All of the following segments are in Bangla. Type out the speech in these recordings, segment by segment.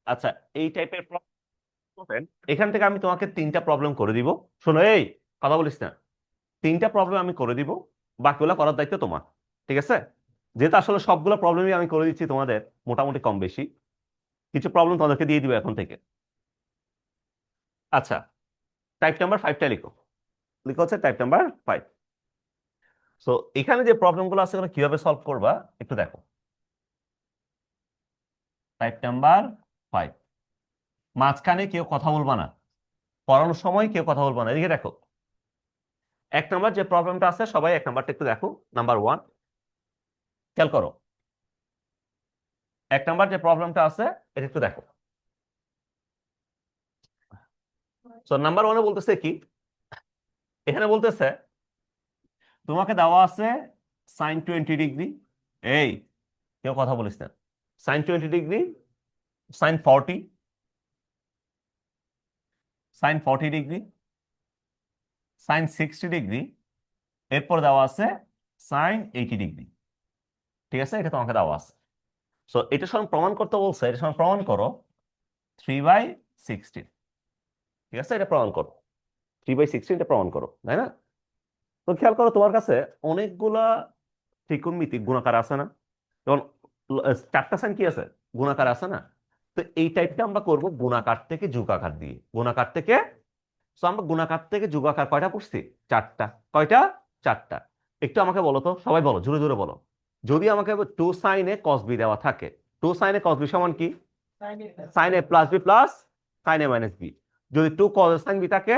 আচ্ছা, এই টাইপের প্রবলেম এখান থেকে আমি তোমাকে 3টা প্রবলেম করে দিব। শোনো, এই কথা বলিস না। 3টা প্রবলেম আমি করে দিব, বাকিগুলো করার দায়িত্ব তোমার। ঠিক আছে? যেহেতু আসলে সবগুলো প্রবলেমই আমি করে দিচ্ছি তোমাদের, মোটামুটি কম বেশি কিছু প্রবলেম তোমাদেরকে দিয়ে দিব এখন থেকে। আচ্ছা, টাইপ নাম্বার 5টা লিখো। লিখো হচ্ছে টাইপ নাম্বার 5। সো এখানে যে প্রবলেমগুলো আছে এগুলো কিভাবে সলভ করবা একটু দেখো। টাইপ নাম্বার 5, মাঝখানে কেউ কথা বলবা না, পড়ানোর সময় কেউ কথা বলবা না। এদিকে দেখো, 1 নাম্বার যে প্রবলেমটা আছে সবাই 1 নাম্বারটা একটু দেখো। নাম্বার 1 খেয়াল করো, 1 নাম্বার যে প্রবলেমটা আছে এটা একটু দেখো। সো নাম্বার 1-এ বলতেছে কি, এখানে বলতেছে তোমাকে দেওয়া আছে sin 20 ডিগ্রি। এই, কেউ কথা বলিস না। sin 20 degree, sin 40, sin 40 degree, sin 60 degree, এরপর দেওয়া আছে sin 80 ডিগ্রি। ঠিক আছে, এটা তোমাকে দেওয়া আছে। সো এটা সমান প্রমাণ করতে বলছে, এটা সমান প্রমাণ করো 3/16। ঠিক আছে, এটা প্রমাণ করো। 3/16 এটা প্রমাণ করো, তাই না? তো খেয়াল করো, তোমার কাছে অনেকগুলা ত্রিকোণমিতিক গুণাকার আছে না? যেমন 4টা সাইন কি আছে, গুণাকার আছে না? তো এই টাইপটা আমরা করব গুণাকার থেকে যোগাকার দিয়ে, গুণাকার থেকে। তো আমরা গুণাকার থেকে যোগাকার কয়টা পড়ছি? 4টা। কয়টা? 4টা। একটু আমাকে বলো তো, সবাই বলো, জোরে জোরে বলো। যদি আমাকে 2 sin a cos b দেওয়া থাকে, 2 sin a cos b সমান কি? sin a plus B plus sin a minus B. যদি 2 cos a sin b থাকে,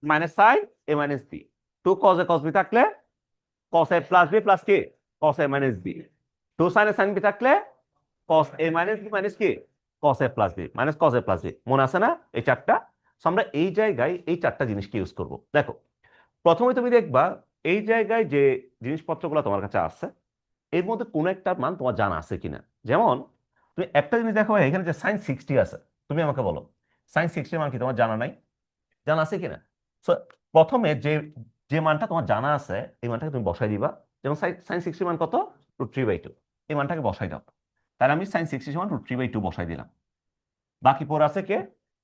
minus sin a minus B. 2 cos a cos b থাকলে cos a plus B plus কি? cos a minus B. 2 sin a sin b থাকলে cos a minus B minus কি? cos a plus B minus cos a plus B. মনে আছে না এই 4টা? So আমরা এই জায়গায় এই 4টা জিনিসকে ইউজ করব। দেখো, প্রথমে তুমি দেখবা এই জায়গায় যে জিনিসপত্রগুলো তোমার কাছে আছে এর মধ্যে কোন একটার মান তোমার জানা আছে কিনা। যেমন তুমি একটা জিনিস দেখো, এখানে যে sin 60 আছে, তুমি আমাকে বলো sin 60 মান কি তোমার জানা নাই? জানা আছে কিনা? সো প্রথমে যে যে মানটা তোমার জানা আছে এই মানটাকে তুমি বসাই দিবা। যেমন sin 60 মান কত? √3/2। এই মানটাকে বসাই দাও। তাহলে আমি sin 60 সমান √3/2 বসাই দিলাম। বাকি পড়ে আছে কে?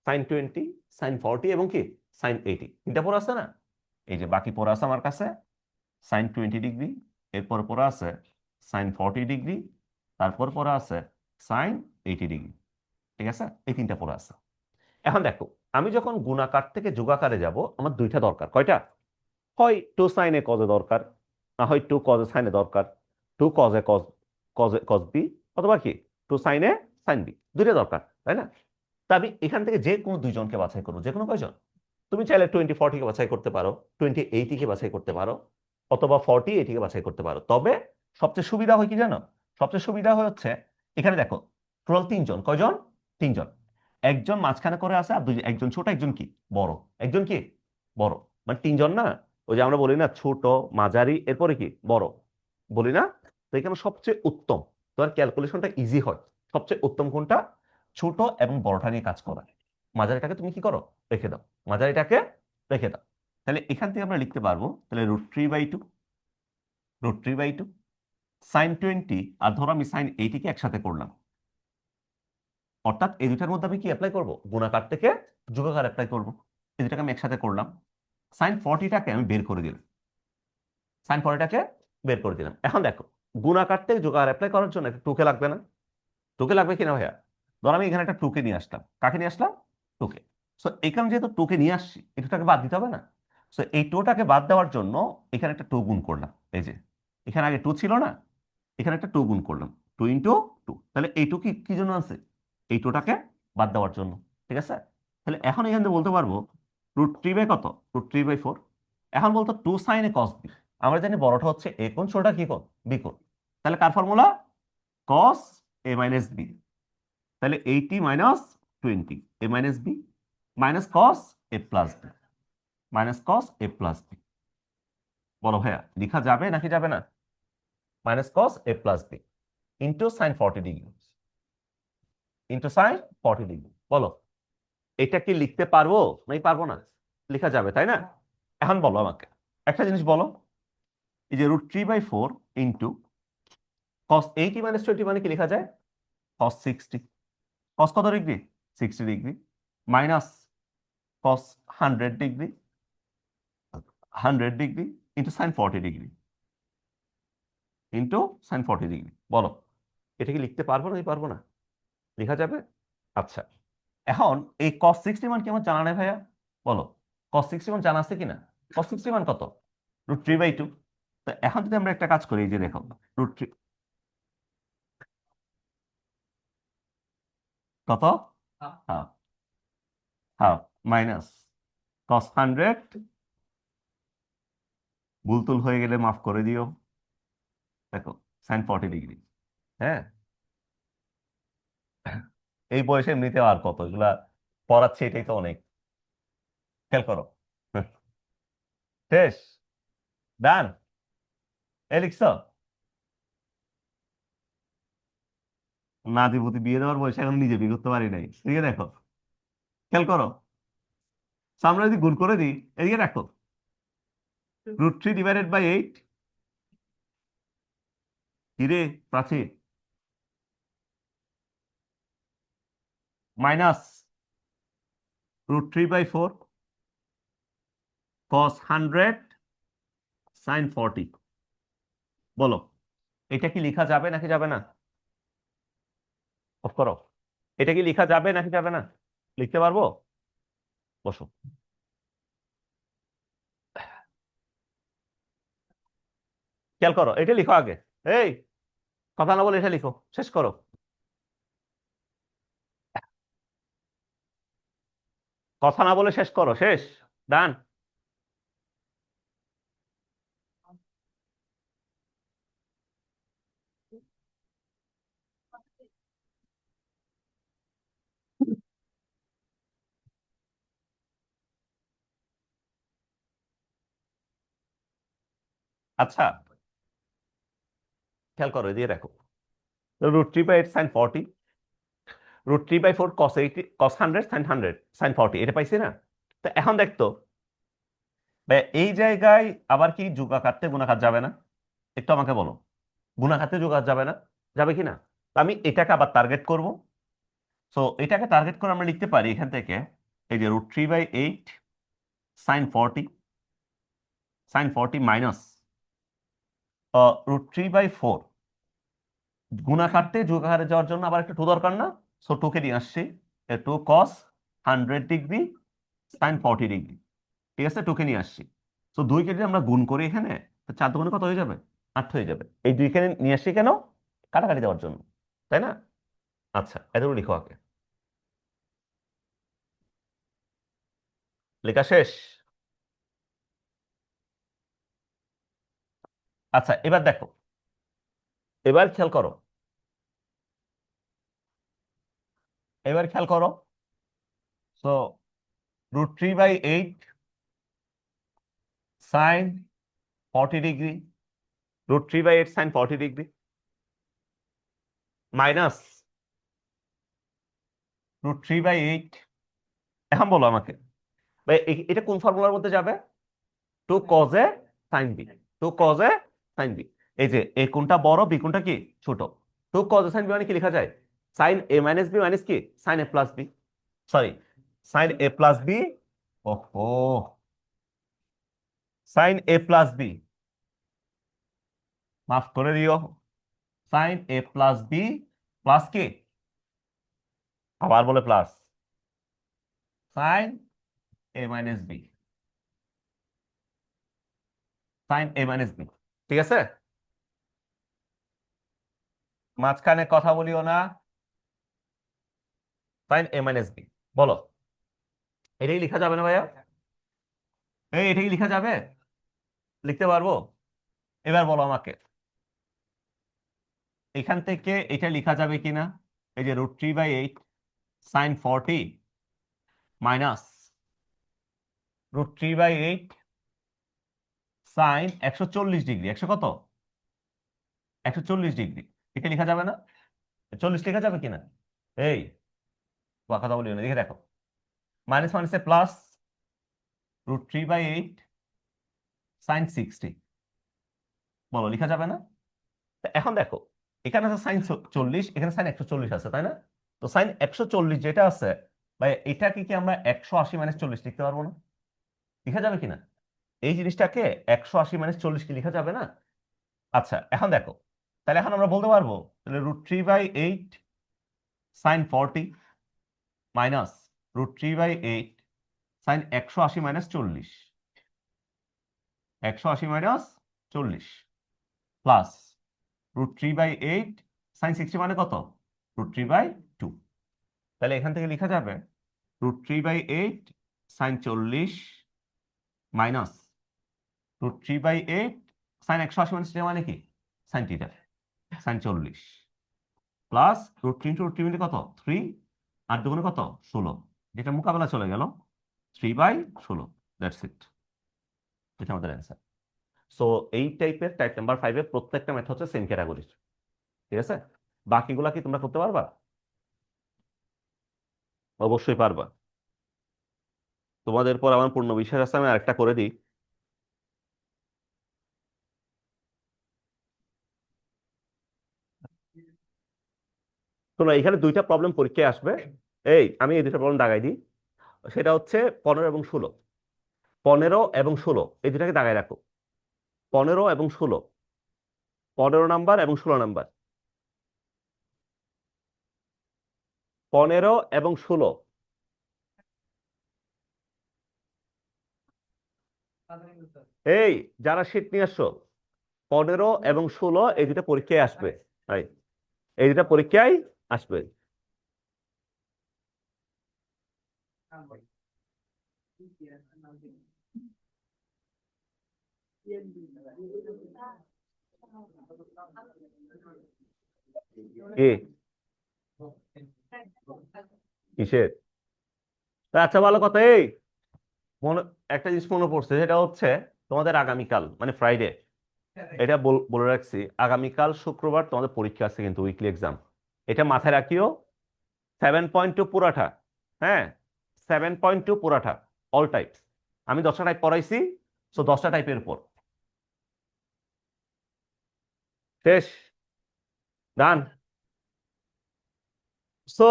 sin 20, sin 40 এবং কি sin 80। তিনটা পড়ে আছে না? এই যে বাকি পড়ে আছে আমার কাছে sin 20 ডিগ্রি, এরপর পড়ে আছে sin 40 ডিগ্রি, তারপর পড়ে আছে sin 80 ডিগ্রি। ঠিক আছে, এই 3টা পড়ে আছে। এখন দেখো, আমি যখন গুণাকার থেকে যোগাকারে যাব আমার 2টা দরকার। কয়টা? হয় 2 sin a cos a দরকার, না হয় 2 cos a sin a দরকার, 2 cos a cos b, অথবা কি 2 sin a sin b। 2টা দরকার, তাই না? তা আমি এখান থেকে যে কোনো 2জনকে বাছাই করবো। যে কোনো কয়জন? তুমি চাইলে 20 40 কে বাছাই করতে পারো, 20 80 কে বাছাই করতে পারো, অথবা 40 80 কে বাছাই করতে পারো। তবে সবচেয়ে সুবিধা হয় কি জানো? সবচেয়ে সুবিধা হচ্ছে এখানে দেখো, টোটাল 3জন। কয়জন? 3জন। একজন মাঝখানে করে আছে আর একজন ছোট, একজন কি বড়, একজন কি বড়। মানে 3জন না? ওই যে আমরা বলি না ছোট, মাঝারি, এরপরে কি বড়, বলি না? তো এখানে সবচেয়ে উত্তম, তোমার ক্যালকুলেশনটা ইজি হয়। সবচেয়ে উত্তম কোনটা? ছোট এবং বড়টা নিয়ে কাজ করা। মাঝারিটাকে তুমি কি করো? রেখে দাও। মাঝারিটাকে রেখে দাও। তাহলে এখান থেকে আমরা লিখতে পারবো, তাহলে √3/2, √3/2 sin 20, আর ধরো আমি sin 80 কে একসাথে করলাম। অর্থাৎ এই দুটার মধ্যে আমি কি অ্যাপ্লাই করব? গুণাকার থেকে যোগাকার অ্যাপ্লাই করব। এই দুটাকে আমি একসাথে করলাম। sin 40টাকে আমি বের করে দিলাম। sin 40টাকে বের করে দিলাম। এখন দেখো, গুণাকার থেকে যোগাকার অ্যাপ্লাই করার জন্য একটা 2k লাগবে না? 2k লাগবে কিনা ভাইয়া? ধর আমি এখানে একটা 2k নিয়ে আসলাম। কাকে নিয়ে আসলাম? 2k। সো এখানে যেহেতু 2k নিয়ে আসছি, এটাকে বাদ দিতে হবে না? সো এই 2টাকে বাদ দেওয়ার জন্য এখানে একটা 2 গুণ করলাম। এই যে এখানে আগে 2 ছিল না, এখানে একটা 2 গুণ করলাম। 2 × 2, তাহলে এই 2 কি কি জন্য আছে? এই 2টাকে বাদ দেওয়ার জন্য। ঠিক আছে, তাহলে এখন এখান থেকে বলতে পারবো √3/, কত? √3/4। এখন বলতো 2 sin a cos b। আমরা জানি বড়টা হচ্ছে a কোণ, ছোটটা কি কোণ? b কোণ। তাহলে কার formula? cos a minus b। তাহলে 80 minus 20 a minus B minus cos A plus B, minus cos A plus B. বলো ভাইয়া, লেখা যাবে নাকি যাবে না? Minus cos A plus B into sin 40 degree, into sin 40 degree. বলো, এটা কি লিখতে পারবো নাকি পারবো না? লেখা যাবে, তাই না? এখন বলো আমাকে একটা জিনিস বলো, এই যে √3/4 ইন্টু cos 80 - 20 মানে কি লেখা যায়? cos 60। কস কত degree? 60 degree minus cos 100 degree, 100 degree into sign 40 degree into sign 40 degree. বলো এটা কি লিখতে পারবো না? পারবো না? লেখা যাবে? আচ্ছা, এখন এই কস 60 মান কি আমার জানা নেই ভাইয়া? বলো কস 60 মান জানা আছে কিনা? কস 60 মান কত? √3/2। তো এখন যদি আমরা একটা কাজ করি, এই যে দেখো √3 কত? হাফ, হাফ মাইনাস কস 100, ভুলতুল হয়ে গেলে মাফ করে দিও, দেখো সাইন 40 ডিগ্রি। হ্যাঁ, এই বয়সে এমনিতে আর কত এগুলা পড়াচ্ছে, এটাই তো অনেক। খেয়াল করো। শেষ? ডান? এ লিখছো? নাতিপুতি বিয়ে দেওয়ার বয়সে এখন নিজে বিয়ে করতে পারি নাই, ঠিক আছে? দেখো খেয়াল করো, So আমরা যদি গুণ করে দিই, এদিকে রাখো √3/8, কিরে প্রাচী, মাইনাস √3/4 cos 100 sin 40। বলো এটা কি লেখা যাবে নাকি যাবে না? অফ করো। এটা কি লেখা যাবে নাকি যাবে না? লিখতে পারবো? বসো, খেয়াল করো, এটা লিখো আগে। এই কথা না বলে এটা লিখো, শেষ করো। কথা না বলে শেষ করো, শেষ। ডান? আচ্ছা, খেয়াল করো, দিয়ে দেখো √3/8 sin 40, √3/4 cos 100 sin 100 sin 40, এটা পাইছি না? তো এখন দেখতো ভাই, এই জায়গায় আবার কি যোগাকারতে গুণাকার যাবে না? একটু আমাকে বলো, গুণাকারতে যোগাকার যাবে না? যাবে কি না? তো আমি এটাকে আবার টার্গেট করব। সো এটাকে টার্গেট করে আমরা লিখতে পারি এখান থেকে, এই যে √3/8 sin 40, sin 40 মাইনাস √3/4, গুণাকারতে যোগাকারে যাওয়ার জন্য আবার একটা টু দরকার না? সো টুকে নিয়ে আসছি, 2 cos 100 ডিগ্রি sin 40 ডিগ্রি, ঠিক আছে? টুকে নিয়ে আসছি। সো দুইকে যদি আমরা গুণ করি এখানে, তো 4 দুগুণে কত হয়ে যাবে? 8 হয়ে যাবে। এই দুইখানে নিয়ে আসছি কেন? কাটাকাটি দেওয়ার জন্য, তাই না? আচ্ছা, এতটুকু লিখো আগে। লেখা শেষ? আচ্ছা, এবার দেখো, এবার খেয়াল করো, এবার খেয়াল করো। So √3/8 sine 40 degree, √3/8 sine 40 degree minus √3/8। এখন বলো আমাকে ভাই, এটা কোন ফর্মুলার মধ্যে যাবে? 2 cos a sin b, 2 cos a sin b। এই যে এ কোনটা বড়, বি কোনটা কি ছোট? 2 cos a sin b মানে কি লেখা যায়? Sine a minus B minus কি sine a plus B, sorry sine a plus B. ওহো, সাইন a প্লাস বি, মাফ করে দিও, sine a plus B plus কি, আবার বলে plus, sine a minus B, sine a minus B, ঠিক আছে? মাঝখানে কথা বলিও না, সাইন a মাইনাস বি। বলো এটাই লেখা যাবে না ভাইয়া? এটাই লেখা যাবে? লিখতে পারবো? এবার বলো আমাকে, এখান থেকে এটা লেখা যাবে কিনা? এই যে √3/8 সাইন 40 মাইনাস √3/8 সাইন 140 ডিগ্রি, 100 কত, 140 ডিগ্রি, এটা লেখা যাবে না? 40 লেখা যাবে কিনা? এই বা কথা বলিও না, দেখে দেখো, মাইনাস মাইনাসে প্লাস, √3/8 সাইন 60, বলো লেখা যাবে না? তা এখন দেখো, এখানে আছে সাইন 40, এখানে সাইন 140 আছে, তাই না? তো সাইন 140 যেটা আছে ভাই, এটাকে কি আমরা 180 - 40 লিখতে পারবো না? লিখা যাবে কিনা? এই জিনিসটাকে 180 - 40 কি লিখা যাবে না? আচ্ছা, এখন দেখো, তাহলে এখন আমরা বলতে পারবো তাহলে √3/8 sine 40 minus √3/8 sine 180 - 40, 180 - 40 plus √3/8 sine 60 মানে কত? √3/2। তাহলে এখান থেকে লেখা যাবে √3/8 সাইন 40 মাইনাস √3/8 সাইন 180 মানে কি? সাইন থিটা, সাইন 40 প্লাস √3 মিলে কত? 3, আর দুগুণে কত? 16, যেটা মোকাবেলা চলে গেল 3/16। দ্যাটস ইট, এটা আমাদের অ্যান্সার। সো এই টাইপের টাইপ নাম্বার 5 এর প্রত্যেকটা ম্যাথ হচ্ছে সেম ক্যাটাগরির। ঠিক আছে, বাকিগুলা কি তোমরা করতে পারবা? অবশ্যই পারবা। তোমাদের পর আমার পূর্ণ বিশ্বাস আছে, আমি আরেকটা করে দিই। শোনো, এখানে দুইটা প্রবলেম পরীক্ষায় আসবে। আমি এই দুইটা প্রবলেম দাগাই দিই। সেটা হচ্ছে 15 এবং 16। 15 এবং 16 এই দুটাকে দাগায় রাখো। 15 এবং 16, 15 নাম্বার এবং 16 নাম্বার। 15 এবং 16। এই যারা শীট নিয়ে আসছো, 15 এবং 16 এই দুটা পরীক্ষায় আসবে। ভাই, এই দুটা পরীক্ষায় আসবে। এ কিসের? তা আচ্ছা, ভালো কথা। মনে একটা জিনিস মনে পড়ছে, সেটা হচ্ছে তোমাদের আগামীকাল মানে ফ্রাইডে, এটা বলে রাখছি, আগামীকাল শুক্রবার তোমাদের পরীক্ষা আছে কিন্তু, উইকলি এক্সাম। এটা মাথায় রাখিও। 7.2 পুরাটা। হ্যাঁ, 7.2 পুরাটা, অল টাইপস। আমি 10টা টাইপ পড়াইছি, সো 10টা টাইপের উপর শেষ। ডান। সো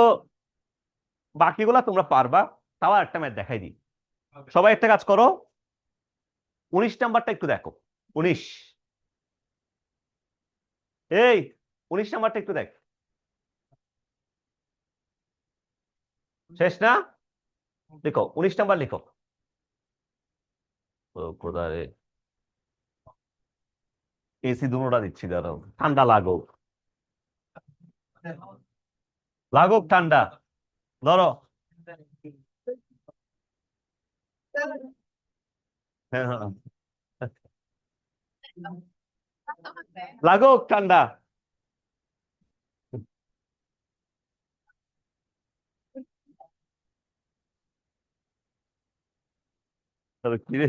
বাকিগুলা তোমরা পারবা। তাও একটা ম্যাথ দেখাই দিই। সবাই একটা কাজ করো, 19 নাম্বারটা একটু দেখো। 19, এই 19 নাম্বারটা একটু দেখ। শেষ না? লিখো 19 নাম্বার লিখো। ও খোদা রে, এসি দুটোটা দিচ্ছি, দাঁড়াও, ঠান্ডা লাগুক, লাগুক ঠান্ডা। ধরো। হ্যাঁ, হ্যাঁ, লাগুক ঠান্ডা। তবে কি রে,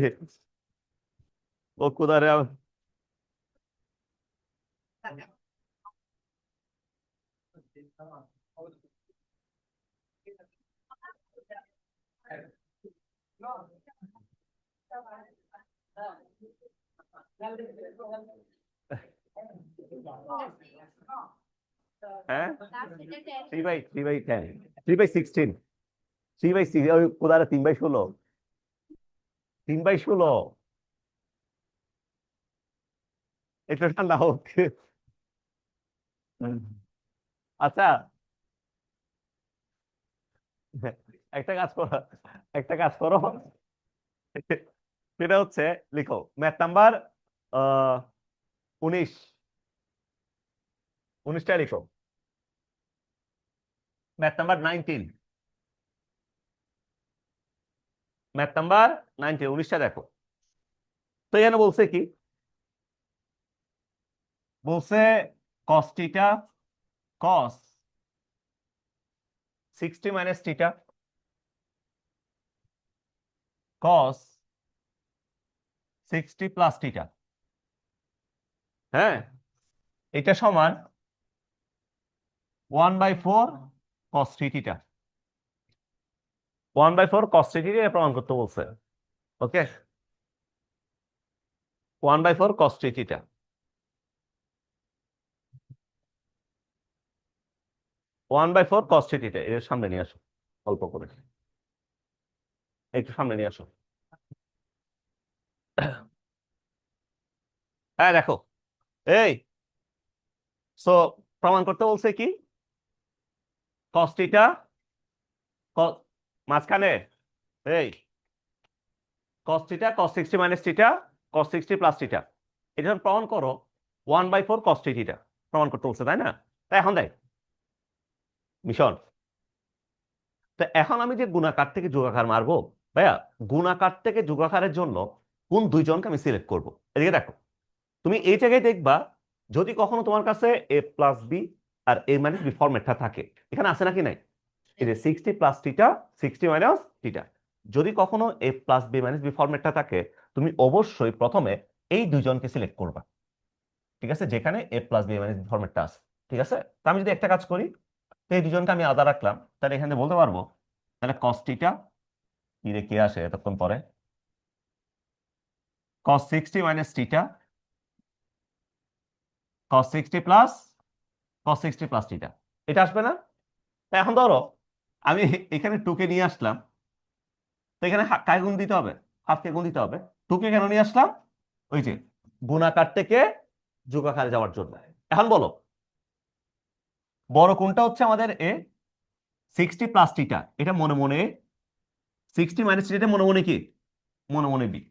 ও খোদা রে। হ্যাঁ, 3/10, 3/16, 3/6, ওই খোদা রে, 3/16, 3/16। এটা ঠান্ডা হোক। আচ্ছা, একটা কাজ করো, একটা কাজ করো, সেটা হচ্ছে লিখো ম্যাথ নাম্বার 19, 19টা লিখো। ম্যাথ নাম্বার 19, ম্যাথ নাম্বার 19, 19টা দেখো। তো এখানে বলছে কি? বলছে cos theta, cos 60 - theta, cos 60 + theta. হ্যাঁ, এটা সমান 1/4 cos 3 থিটা। 1/4 cos 3 থিটা প্রমাণ করতে বলছে। ওকে, 1/4 cos 3 থিটা। 1/4 cos থিটা, এর সামনে নিয়ে আসো অল্প করে, একটু সামনে নিয়ে আসো। হ্যাঁ দেখো, এই সো প্রমাণ করতে বলছে কি, cos থিটা মাঝখানে, এই cos theta cos 60 minus theta cos 60 plus theta, এটা যখন প্রমাণ করো 1/4 cos থিটা প্রমাণ করতে বলছে, তাই না? তাই এখন দেখ মিশন, তো এখন আমি যে গুণাকার থেকে যোগাকার মারবো, ভাইয়া গুণাকার থেকে যোগাকারের জন্য কোন দুইজনকে আমি সিলেক্ট করব? এদিকে দেখো, তুমি এই জায়গায় দেখবা যদি কখনো তোমার কাছে এ প্লাস বি আর এ মাইনাস বি ফরম্যাটটা থাকে, এখানে আছে নাকি নাই? এই যে 60 প্লাস থিটা 60 মাইনাস থিটা, যদি কখনো এ প্লাস বি মাইনাস বি ফরম্যাটটা থাকে, তুমি অবশ্যই প্রথমে এই দুইজনকে সিলেক্ট করবা, ঠিক আছে, যেখানে এ প্লাস বি মাইনাস বি ফরম্যাটটা আছে, ঠিক আছে। তো আমি যদি একটা কাজ করি, তো এই দুজনকে আমি আলাদা রাখলাম, তাহলে এখানে বলতে পারবো, তাহলে কস থিটা কি রে, কে আসে এতক্ষণ পরে, cos 60 minus theta cos 60 plus cos 60 plus theta, এটা আসবে না? তাই এখন ধরো আমি এখানে টুকে নিয়ে আসলাম, তো এখানে কায় গুণ দিতে হবে, হাফকে গুণ দিতে হবে। টুকে কেন নিয়ে আসলাম? ওই যে গুণাকার থেকে যোগাকারে যাওয়ার জন্য। এখন বলো বড় কোনটা হচ্ছে আমাদের এ, 60 প্লাস থিটা এটা মনে মনে, 60 মাইনাস থিটা মনে মনে কি, মনে মনে বি।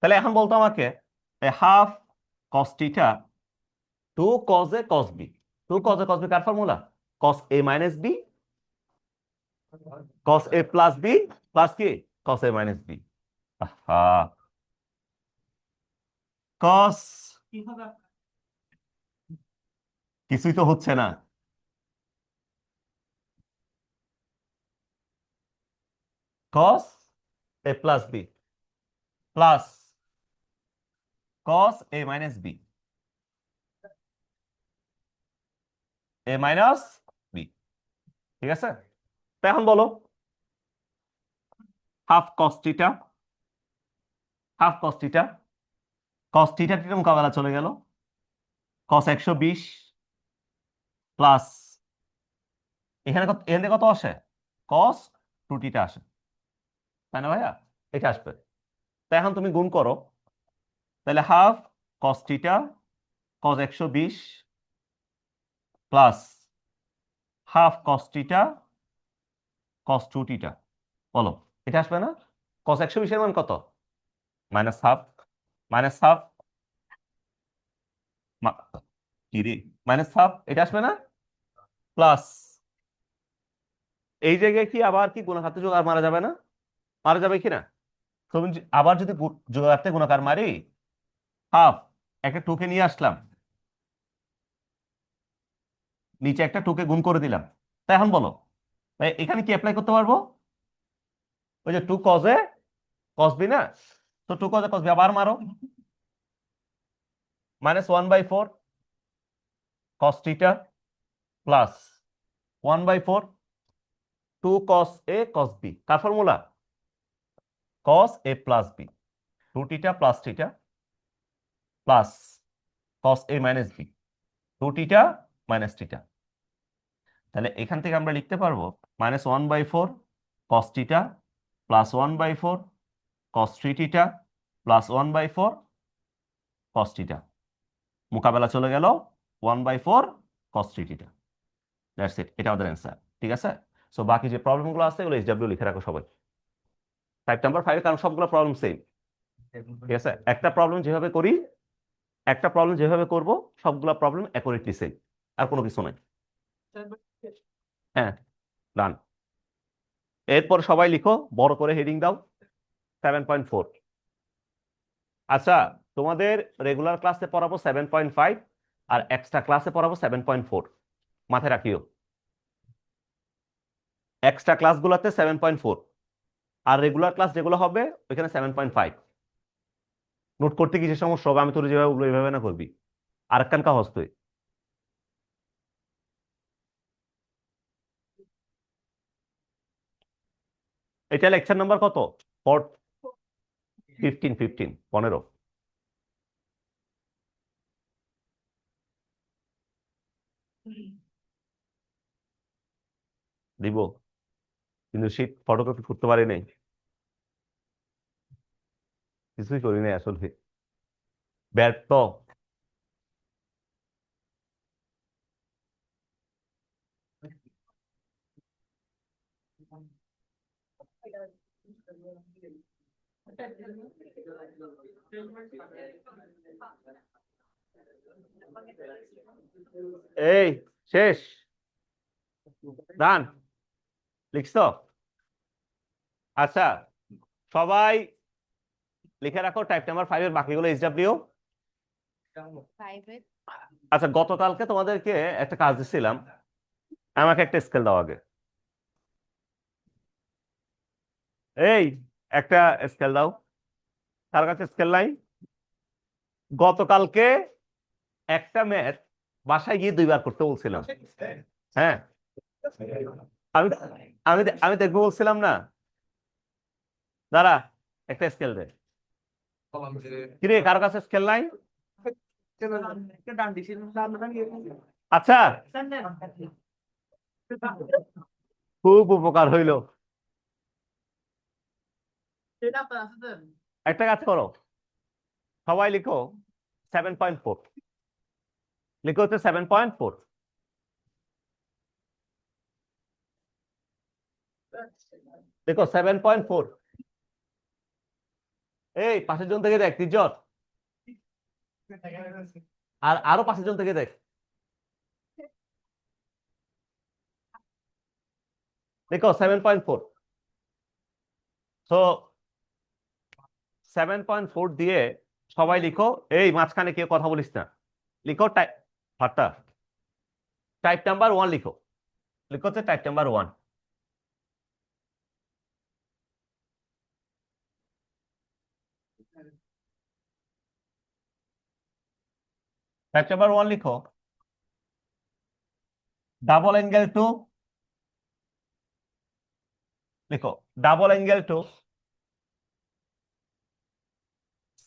তাহলে এখন বলতো আমাকে half cos theta two cos A cos B, two cos A cos B কার formula, cos A minus B cos A plus B plus কি কস এ মাইনাস বি। কস কিছুই তো হচ্ছে না, কস A plus B plus cos A minus B, A minus B, ঠিক আছে। তো এখন বলো half cos theta, half cos theta, cos theta theta মোকাবেলা চলে গেল, কস 120 প্লাস এখানে কত, এখানে কত আসে, কস 2 থিটা আসে, তাই না ভাইয়া? এটা আসবে। তো এখন তুমি গুণ করো, তাহলে half cos theta cos 120 plus half cos theta cos 2 theta, বলো এটা আসবে না? কস 120 এর মান কত, মাইনাস হাফ, মাইনাস হাফ, কি রে, মাইনাস হাফ, এটা আসবে না? প্লাস এই জায়গায় কি আবার কি গুণাকার যোগ আর মারা যাবে না? মারা যাবে কি না? তুমি আবার যদি যোগাকারতে গুণাকার মারি, হাফ একটা টুকে নিয়ে আসলাম, নিচে একটা টুকে গুণ করে দিলাম, তাই এখন বলো এখানে কি অ্যাপ্লাই করতে পারবো? ওই যে টু কজে কস বি না, তো টু কজে কস বি আবার মারো, -1/4 cos theta plus 1/4 2 cos a cos b car formula, cos a plus b, 2 theta plus theta plus cos a minus b, 2 theta minus theta. তাহলে এখান থেকে আমরা লিখতে পারবো -1/4 cos theta plus 1/4 cos 3 theta plus 1/4 cos theta, মোকাবেলা চলে গেল 1/4 cos 3 থিটা। দ্যাটস ইট, এটা আমাদের অ্যান্সার, ঠিক আছে। সো বাকি যে প্রবলেমগুলো আছে এগুলো এইচডব্লিউ লিখে রাখো সবাই, টাইপ নাম্বার 5, কারণ সবগুলো প্রবলেম সেম, ঠিক আছে। একটা প্রবলেম যেভাবে করি, একটা প্রবলেম যেভাবে করব, সবগুলো প্রবলেম অ্যাকুরেটলি সেম, আর কোনো কিছু নাই। হ্যাঁ, ডান। এরপর সবাই লিখো, বড় করে হেডিং দাও 7.4। আচ্ছা, তোমাদের রেগুলার ক্লাসে পড়াবো 7.5 আর এক্সট্রা ক্লাসে পড়াবো 7.4, মাথায় রাখিও। এক্সট্রা ক্লাসগুলোতে 7.4 আর রেগুলার ক্লাস যেগুলো হবে ওইখানে 7.5। নোট করতে কি যে সমস্যা হবে, আমি তোর যেভাবে ওগুলো এইভাবে না করবি, আর একখান কাগজ তুই। এটা লেকচার নাম্বার কত, 15 15 দিব, কিন্তু শীট ফটোকপি করতে পারি নাই, কিছুই করি নাই আসলে, ব্যর্থ। এই শেষ, ডান, লিখছো? আচ্ছা, সবাই লিখে রাখো টাইপ নাম্বার 5 এর বাকিগুলো SW। আচ্ছা, গতকালকে তোমাদেরকে একটা কাজ দিছিলাম, আমাকে একটা স্কেল দাও আগে। এই একটা স্কেল দাও, তার কাছে স্কেল নাই? গতকালকে একটা ম্যাথ বাসায় গিয়ে 2বার করতে বলছিলাম। হ্যাঁ, আমি আমি আমি দেখবো বলছিলাম না? দাঁড়া, একটা স্কেল দে। কিরে, কারো কাছে স্কেল নাই? আচ্ছা, খুব উপকার হইল। একটা কাজ করো, সবাই লিখো 7.4, লিখো হচ্ছে 7.4। দেখো 7.4। এই 5 জন থেকে দেখ, 3 জন, আর আরো 5 জন থেকে দেখ। দেখো 7.4। তো 7.4 দিয়ে সবাই লিখো, এই মাঝখানে কেউ কথা বলিস না, লিখো টাইপ ভার্টা, টাইপ নাম্বার 1 লিখো, লিখো হচ্ছে টাইপ নাম্বার 1। টাইপ নাম্বার 1 লিখো, ডাবল অ্যাঙ্গেল টু, লিখো double angle to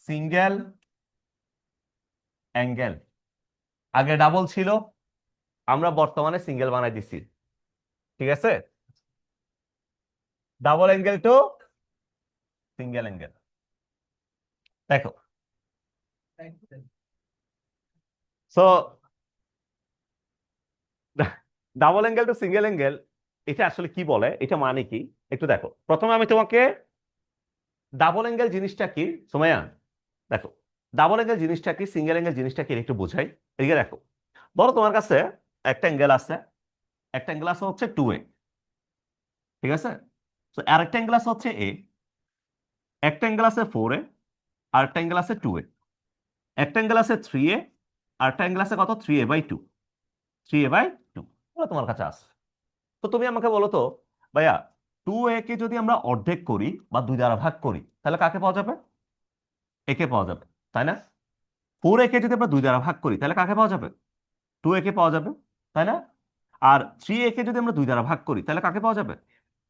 single angle. আগে ডাবল ছিল, আমরা বর্তমানে সিঙ্গেল বানাই দিছি, ঠিক আছে? Double angle to single angle. দেখো, so double angle to single angle, এটা আসলে কি বলে, এটা মানে কি একটু দেখো। প্রথমে আমি তোমাকে ডাবল অ্যাঙ্গেল জিনিসটা কি, সুমাইয়া, দেখো ডাবল অ্যাঙ্গেল জিনিসটা কি, সিঙ্গেল অ্যাঙ্গেল জিনিসটা কি একটু বোঝাই। এদিকে দেখো, ধরো তোমার কাছে একটা অ্যাঙ্গেল আছে, একটা অ্যাঙ্গেল আছে হচ্ছে 2A, ঠিক আছে? তো আরেকটা অ্যাঙ্গেল আছে হচ্ছে A, একটা অ্যাঙ্গেল আছে 4A, আর একটা অ্যাঙ্গেল আছে 2A, একটা অ্যাঙ্গেল আছে 3A, আর একটা অ্যাঙ্গেল আছে কত, 3A/2, 3A/2 তোমার কাছে আছে। তো তুমি আমাকে বলো তো ভাইয়া, 2A কে যদি আমরা অর্ধেক করি বা 2 দ্বারা ভাগ করি, তাহলে কাকে পাওয়া যাবে? একে পাওয়া যাবে, তাই না? 4A কে যদি আমরা 2 দ্বারা ভাগ করি, তাহলে কাকে পাওয়া যাবে? 2A কে পাওয়া যাবে, তাই না? আর 3A কে যদি আমরা 2 দ্বারা ভাগ করি, তাহলে কাকে পাওয়া যাবে?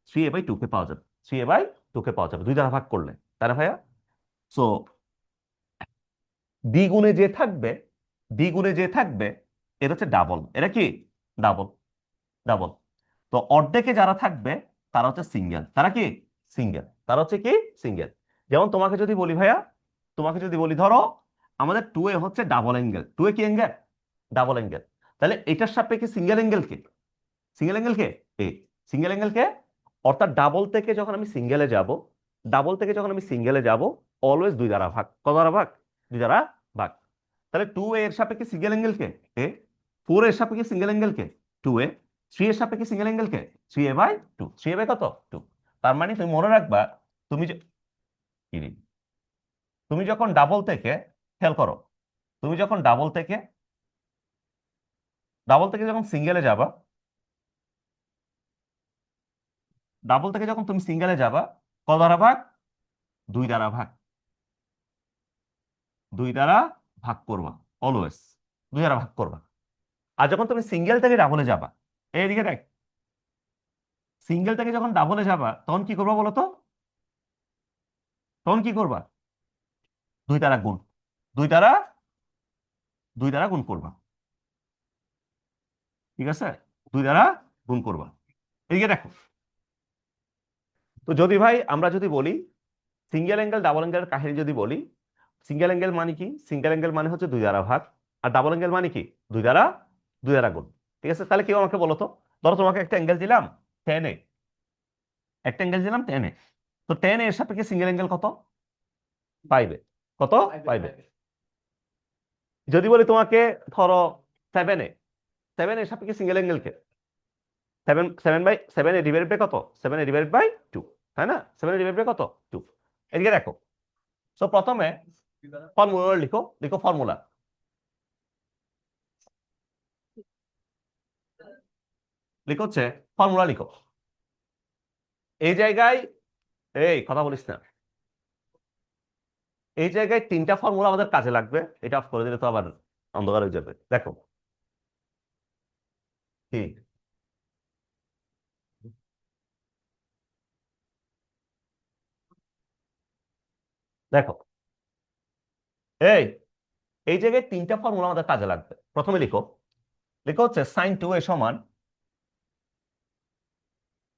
3A/2 কে পাওয়া যাবে, 3A/2 কে পাওয়া যাবে 2 দ্বারা ভাগ করলে, তাই না ভাইয়া? সো দ্বিগুণে যে থাকবে, দ্বিগুণে যে থাকবে, এটা হচ্ছে ডাবল। এটা কি? Double, double. তো অর্ধেকে যারা থাকবে তারা হচ্ছে সিঙ্গেল। তারা কি? সিঙ্গেল। তারা হচ্ছে কি? সিঙ্গেল। যেমন তোমাকে যদি বলি ভাইয়া, তোমাকে যদি বলি ধরো আমাদের 2A হচ্ছে ডাবল অ্যাঙ্গেল, 2A কি অ্যাঙ্গেল? Double angle. তাহলে এটার সাপেক্ষে সিঙ্গেল অ্যাঙ্গেল কে? সিঙ্গেল অ্যাঙ্গেল কে? এ। সিঙ্গেল অ্যাঙ্গেল কে? অর্থাৎ ডাবল থেকে যখন আমি সিঙ্গেলে যাব, ডাবল থেকে যখন আমি সিঙ্গেলে যাব, অলওয়েজ 2 দ্বারা ভাগ। কত দ্বারা ভাগ? 2 দ্বারা ভাগ। তাহলে 2A এর সাপেক্ষে সিঙ্গেল অ্যাঙ্গেল কে? এ। 4 এর সাপেক্ষে সিঙ্গেল অ্যাঙ্গেল কে? 2A। 3 এর সাপেক্ষে সিঙ্গেল অ্যাঙ্গেল কে? 3A/2। 3A কত? 2। তার মানে তুমি মনে রাখবা, তুমি যে কি রে? তুমি যখন ডাবল থেকে, খেয়াল করো, তুমি যখন ডাবল থেকে যখন সিঙ্গেলে যাবা, ডাবল থেকে যখন তুমি সিঙ্গেলে যাবা, কত দ্বারা ভাগ? 2 দ্বারা ভাগ। 2 দ্বারা ভাগ করবা, অলওয়েজ 2 দ্বারা ভাগ করবা। আর যখন তুমি সিঙ্গেল থেকে ডাবলে যাবা, এইদিকে দেখ, সিঙ্গেল থেকে যখন ডাবলে যাবা, তখন কি করবা বলো তো? তখন কি করবা? 2 দ্বারা গুণ, 2 দ্বারা 2 দ্বারা গুণ করবা, ঠিক আছে? 2 দ্বারা গুণ করবা। এদিকে দেখো, তো যদি ভাই আমরা যদি বলি সিঙ্গেল অ্যাঙ্গেল ডাবল অ্যাঙ্গেলের কাহিনী যদি বলি, সিঙ্গেল অ্যাঙ্গেল মানে কি? সিঙ্গেল অ্যাঙ্গেল মানে হচ্ছে দুই দ্বারা ভাগ, আর ডাবল অ্যাঙ্গেল মানে কি? দুই দ্বারা গুণ। ঠিক আছে, তাহলে কেউ আমাকে বলো তো, ধরো তোমাকে একটা অ্যাঙ্গেল দিলাম 10 এ, একটা অ্যাঙ্গেল দিলাম 10 এ, তো 10 এর সাপেক্ষে সিঙ্গেল অ্যাঙ্গেল কত? 5 এ। কত? 5 এ। যদি বলি তোমাকে ধরো 7 এ, 7 এর সাপেক্ষে সিঙ্গেল অ্যাঙ্গেল কে? 7 বাই 7 এ ডিভাইডেড বাই কত? 7 এ ডিভাইডেড বাই 2, তাই না? 7 এ ডিভাইডেড বাই কত? 2। এদিকে দেখো, তো প্রথমে ফর্মুলা লিখো, লিখো ফর্মুলা, লিখো হচ্ছে ফর্মুলা লিখো। এই জায়গায়, এই কথা বলিস না, এই জায়গায় তিনটা ফর্মুলা আমাদের কাজে লাগবে। এটা অফ করে দিলে তো আবার অন্ধকার হয়ে যাবে। দেখো কি, দেখো এই এই জায়গায় তিনটা ফর্মুলা আমাদের কাজে লাগবে। প্রথমে লিখো, লিখো হচ্ছে sin 2a সমান,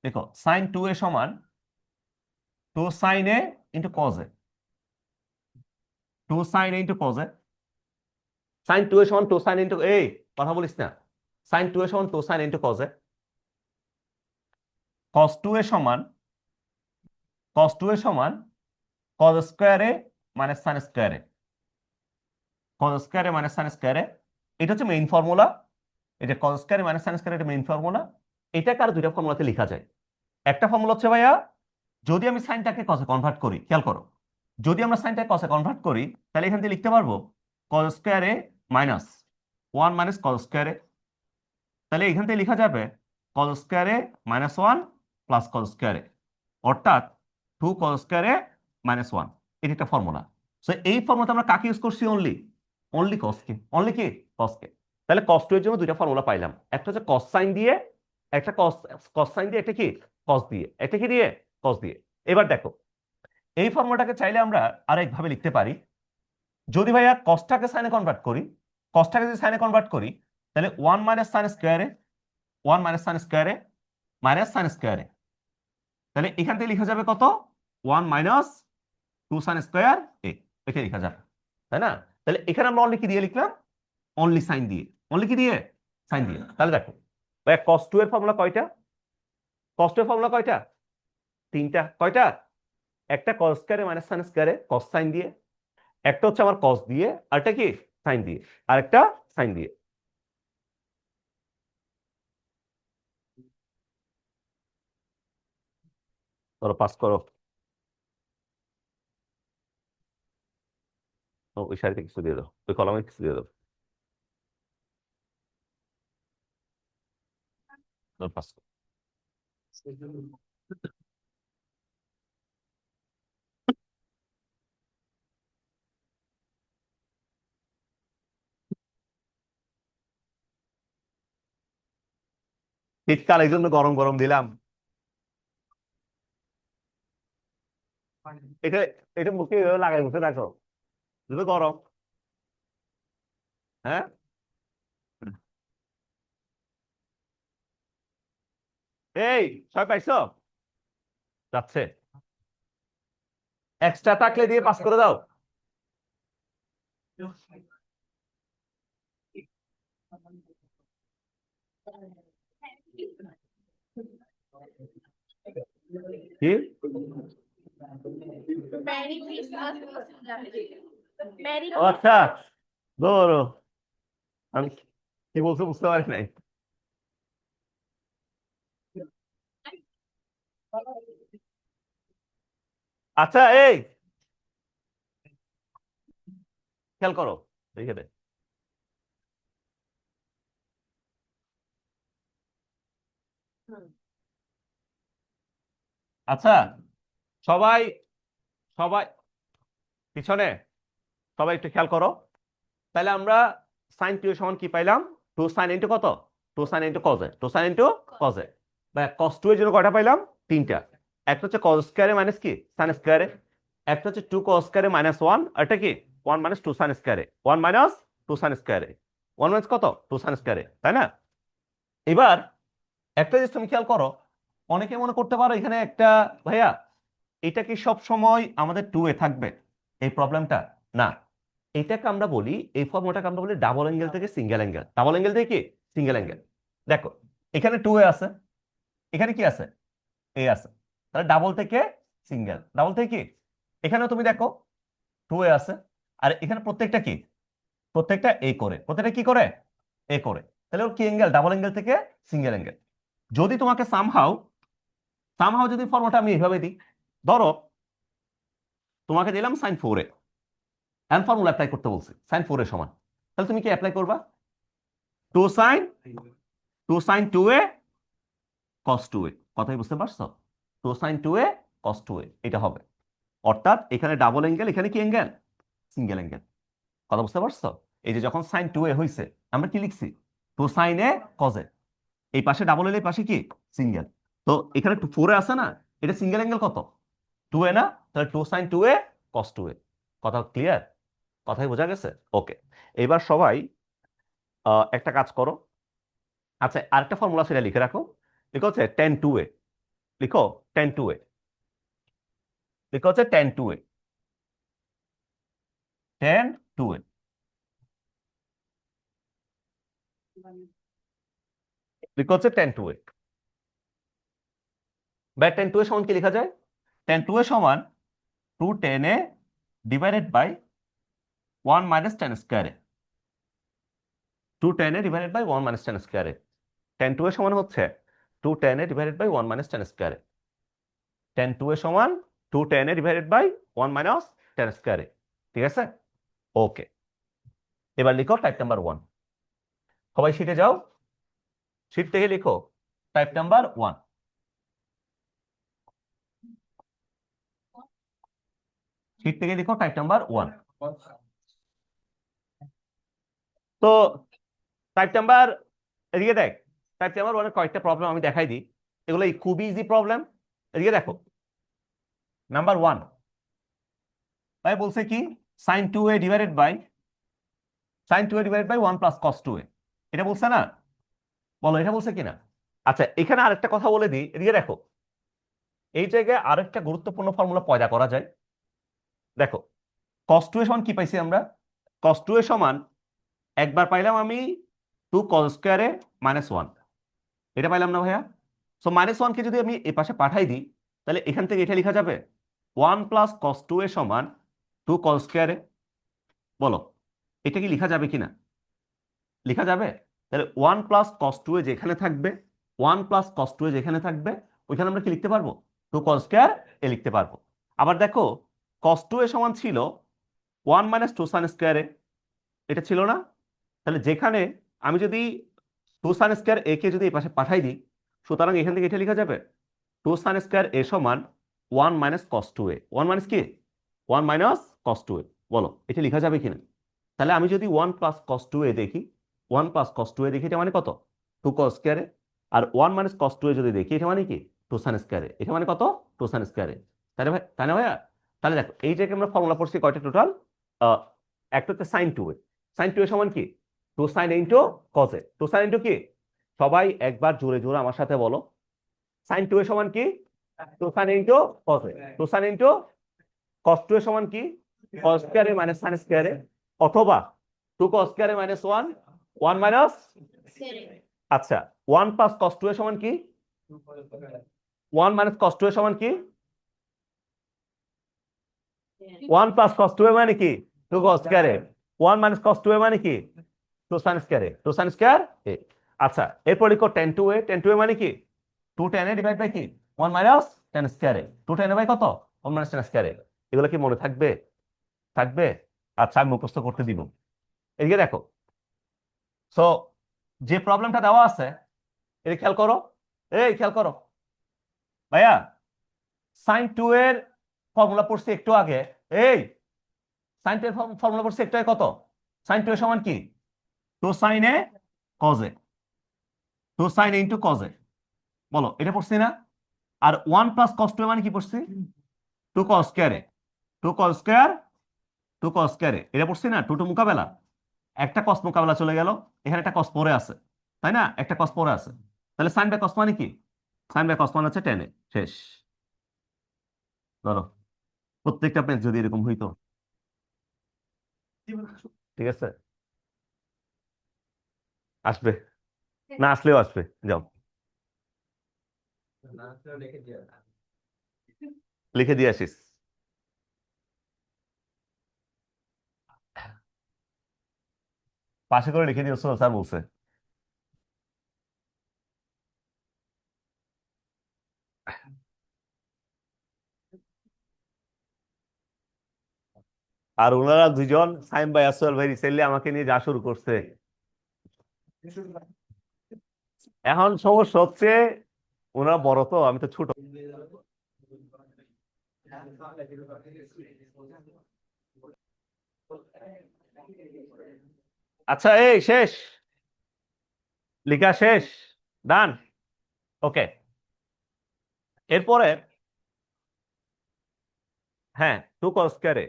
লিখো sin 2a সমান 2 sin a into cos a, 2 sin a into cos a। sin 2a সমান 2 sin ইন্টু, এই কথা বলিস না, sin 2a সমান 2 sin into cos a। cos 2a সমান, cos 2a সমান cos স্কোয়ার এ মাইনাস সাইন স্কোয়ার এ, cos স্কোয়ার এ মাইনাস সাইন স্কোয়ার এ। এটা হচ্ছে মেইন ফর্মুলা। এটা cos স্কোয়ার এ মাইনাস সাইন স্কোয়ার, এটা মেইন ফর্মুলা। এটাকে আর দুইটা ফর্মুলাতে লেখা যায়। একটা ফর্মুলা হচ্ছে ভাইয়া, যদি আমি সাইনটাকে কসে কনভার্ট করি, খেয়াল করো, যদি আমরা সাইনটাকে কসে কনভার্ট করি, তাহলে এখান থেকে লিখতে পারবো cos স্কোয়ার এ মাইনাস 1 মাইনাস cos স্কোয়ার এ। তাহলে এখান থেকে লেখা যাবে cos স্কোয়ার এ মাইনাস 1 প্লাস cos স্কোয়ার এ, অর্থাৎ 2 cos স্কোয়ার এ মাইনাস 1। এটা একটা ফর্মুলা। সো এই ফর্মুলাতে আমরা কাকে ইউজ করছি? অনলি, অনলি cos কে, অনলি কি? cos কে। তাহলে cos 2 এর জন্য দুইটা ফর্মুলা পাইলাম, একটা হচ্ছে cos সাইন দিয়ে, একটা cos, cos সাইন দিয়ে, একটা কি cos দিয়ে, একটা কি দিয়ে cos দিয়ে। এবার দেখো, এই ফর্মুলাটাকে চাইলে আমরা আরেকভাবে লিখতে পারি। যদি ভাইয়া কসটাকে সাইনে কনভার্ট করি, কসটাকে যদি সাইনে কনভার্ট করি, তাহলে 1 মাইনাস সাইন স্কোয়ারে, 1 মাইনাস সাইন স্কোয়ারে মাইনাস সাইন স্কোয়ারে, তাহলে এখান থেকে লেখা যাবে কত? 1 মাইনাস 2 সাইন স্কোয়ার এ, এটা লেখা যাবে, তাই না? তাহলে এখানে আমরা অনলি কি দিয়ে লিখলাম? অনলি সাইন দিয়ে, অনলি কি দিয়ে? সাইন দিয়ে। তাহলে দেখো ভাইয়া cos 2 এর ফর্মুলা কয়টা? cos 2 এর ফর্মুলা কয়টা? তিনটা। কয়টা? একটা cos স্কোয়ারে মাইনাস সাইন স্কোয়ারে cos সাইন দিয়ে, একটা হচ্ছে আমার cos দিয়ে, আরেকটা কি সাইন দিয়ে, আরেকটা সাইন দিয়ে। ধরো পাস করো, ওই সারিতে কিছু দিয়ে দাও, ওই কলমে কিছু দিয়ে দাও, ধরো পাস করো। শীতকাল এই জন্য গরম গরম দিলাম। এটা, এটা মুখে এভাবে লাগাই মুখে রাখো, যদি গরম। হ্যাঁ, এই সবাই পাইছো? যাচ্ছে, এক্সট্রা থাকলে দিয়ে পাস করে দাও। কি? ও আচ্ছা, ধরো আমি কি বলছো বুঝতে পারি নাই। আচ্ছা, এই খেয়াল করো, দেখে দে। আচ্ছা, সবাই, সবাই পিছনে, সবাই একটু খেয়াল করো। তাহলে আমরা sin 2 সমান কি পাইলাম? 2 sin কত? 2 sin cos এ। বা cos 2 এর জন্য কয়টা পাইলাম? তিনটা। একটা হচ্ছে cos স্কয়ারে মাইনাস কি sin স্কয়ারে, একটা হচ্ছে 2 cos স্কয়ারে মাইনাস 1, আর এটা কি 1 minus 2 sin স্কয়ারে, 1 minus 2 sin স্কয়ারে, 1 minus কত? 2 sin স্কয়ারে, তাই না? এবার একটা জিনিস তুমি খেয়াল করো, অনেকে মনে করতে পারো এখানে একটা, ভাইয়া এটা কি সব সময় আমাদের 2a থাকবে এই প্রবলেমটা? না, এটাকে আমরা বলি, এই ফর্মুলাটাকে আমরা বলি ডাবল অ্যাঙ্গেল থেকে সিঙ্গেল অ্যাঙ্গেল। ডাবল অ্যাঙ্গেল থেকে কি সিঙ্গেল অ্যাঙ্গেল। দেখো এখানে 2a আছে, এখানে কি আছে, এ আছে, তাহলে ডাবল থেকে সিঙ্গেল, ডাবল থেকে কি, এখানেও তুমি দেখো 2a আছে, আর এখানে প্রত্যেকটা কি, প্রত্যেকটা এ করে, প্রত্যেকটা কি করে, এ করে, তাহলে ওর কি অ্যাঙ্গেল, ডাবল অ্যাঙ্গেল থেকে সিঙ্গেল অ্যাঙ্গেল। যদি তোমাকে সামহাউ সামহাউ যদি ফর্মুলাটা আমি এইভাবে দিই, ধরো তোমাকে দিলাম sin 4a, and formula apply করতে বলছি sin 4a সমান, তাহলে তুমি কি অ্যাপ্লাই করবা, 2 sin 2a cos 2a, কথাই বুঝতে পারছো, 2 sin 2a cos 2a এটা হবে। অর্থাৎ এখানে ডাবল অ্যাঙ্গেল, এখানে কি অ্যাঙ্গেল, সিঙ্গেল অ্যাঙ্গেল। কথা বুঝতে পারছো? এই যে যখন sin 2a হয়েছে আমরা কি লিখছি, 2 sin a cos a, এই পাশে ডাবল এল, এই পাশে কি সিঙ্গেল। তো এখানে 4a আছে না, এটা সিঙ্গেল অ্যাঙ্গেল কত, 2a না, তাহলে 2 sin 2a cos 2a। কথা ক্লিয়ার, কথাই বোঝা গেছে? ওকে, এবার সবাই একটা কাজ করো। আচ্ছা আরেকটা ফর্মুলা সেটা লিখে রাখো, লিখো হচ্ছে tan 2a, লিখো tan 2a, লিখো হচ্ছে tan 2a, tan 2a, লিখো হচ্ছে tan 2a। বা tan 2a সমান কি লেখা যায়, tan 2a সমান 2 tan a divided by 1 minus tan square a, 2 tan a divided by 1 minus tan square a। tan 2a সমান হচ্ছে 2 tan a divided by 1 minus tan square a। tan 2a সমান 2 tan a divided by 1 minus tan square a। ঠিক আছে? ওকে, এবার লিখো টাইপ নাম্বার 1। সবাই শিটে যাও, শিট থেকে লিখো টাইপ নাম্বার 1। শিট থেকে লিখো টাইপ নাম্বার 1। তো টাইপ নাম্বার, এদিকে দেখ, টাইপ নাম্বার 1 এর কয়েকটা প্রবলেম আমি দেখাই দিই, এগুলো খুবই ইজি প্রবলেম। এদিকে দেখো, নাম্বার 1 ভাই বলছে কি, sin 2a divided by 1 plus cos 2a, এটা বলছে না, বলো এটা বলছে কিনা। আচ্ছা এখানে আরেকটা কথা বলে দিই, এদিকে দেখো, এই জায়গায় আরেকটা গুরুত্বপূর্ণ ফর্মুলা পয়দা করা যায়। দেখো cos 2a সমান কি পাইছি আমরা, cos 2a সমান একবার পাইলাম আমি 2 cos স্কয়ারে -1, এটা পাইলাম না ভাইয়া। সো -1 কে যদি আমি এ পাশে পাঠাই দিই, তাহলে এখান থেকে এটা লেখা যাবে 1 প্লাস cos 2a সমান 2 cos স্কয়ারে। বলো এটা কি লেখা যাবে কিনা, লেখা যাবে। তাহলে 1 প্লাস cos 2a যেখানে থাকবে, 1 প্লাস cos 2a যেখানে থাকবে, ওইখানে আমরা কি লিখতে পারবো, 2 cos স্কয়ার এ লিখতে পারবো। আবার দেখো cos 2a সমান ছিল 1 মাইনাস 2 sin স্কয়ারে, এটা ছিল না। তাহলে যেখানে আমি যদি 2 sin স্কয়ার এ কে যদি এই পাশে পাঠাই দিই, সুতরাং এখান থেকে এটা লেখা যাবে 2 sin স্কয়ার এ সমান 1 মাইনাস cos 2a, 1 মাইনাস কি, 1 মাইনাস cos 2a। বলো এটা লেখা যাবে কিনা। তাহলে আমি যদি 1 প্লাস cos 2a দেখি, 1 প্লাস cos 2a দেখি, এটা মানে কত, 2 cos স্কয়ারে। আর 1 মাইনাস cos 2a যদি দেখি, এটা মানে কি, 2 sin স্কয়ারে, এটা মানে কত, 2 sin স্কয়ারে। তাহলে ভাই, তাই না ভাইয়া? তাহলে দেখো এই যে আমরা ফর্মুলা পড়ছি কয়টা টোটাল, একটা হচ্ছে sin 2a, sin 2a সমান কি, 2 sin into cos a, 2 sin into কি, সবাই একবার জোরে জোরে আমার সাথে বলো, sin 2a সমান কি, 2 sin into cos a, 2 sin into cos 2a সমান কি, cos স্কয়ারে মাইনাস sin স্কয়ারে, অথবা 2 cos স্কয়ারে মাইনাস 1, 1 মাইনাস, আচ্ছা 1 প্লাস cos 2a সমান কি, 1 মাইনাস cos 2a সমান কি, 1 প্লাস cos 2a মানে কি, 2 cos স্কয়ারে, 1 মাইনাস cos 2a মানে কি, 2 sin স্কয়ারে, 2 sin স্কয়ার এ। আচ্ছা এরপর লিখো tan 2a, tan 2a মানে কি, 2 tan a ডিভাইড বাই কি, 1 মাইনাস tan স্কয়ারে, 2 tan a বাই কত, 1 মাইনাস tan স্কয়ারে। এগুলো কি মনে থাকবে, থাকবে? আচ্ছা আমি মুখস্থ করতে দিব। এদিকে দেখো, সো যে প্রবলেমটা দেওয়া আছে এটা খেয়াল করো, এই খেয়াল করো ভাইয়া, sin 2 এর ফর্মুলা পড়ছি একটু আগে, এই sin 2 এর ফর্মুলা পড়ছি একটু আগে, কত, sin 2 এর সমান কি, 2 sin a cos a, 2 sin a into cos a। বলো এটা পড়ছি না। আর 1 প্লাস cos 2a মানে কি পড়ছি, 2 cos square a, 2 cos square, 2 cos square a, এটা পড়ছি না, 2 টু মোকাবেলা, একটা cos মোকাবেলা চলে গেল, এখানে একটা cos পরে আছে, তাই না, একটা cos পরে আছে। তাহলে sin বাই cos মানে কি, সাইন বাই কস মান হচ্ছে টেন এ, শেষ। ধরো প্রত্যেকটা পেজ যদি এরকম হইতো, ঠিক আছে, আসবে, না আসলেও আসবে, যাও লিখে দিয়ে আসিস। পাশে করে লিখে দিয়েছো, স্যার বলছে। আর ওনারা দুজন সাইম ভাই আসল ভাই রিসেন্টলি আমাকে নিয়ে যা শুরু করছে। এখন সমস্যা হচ্ছে ওনারা বড় তো, আমি তো ছোট। আচ্ছা, এই শেষ, লেখা শেষ, ডান, ওকে। এরপরে হ্যাঁ, টু কস স্কয়ারে,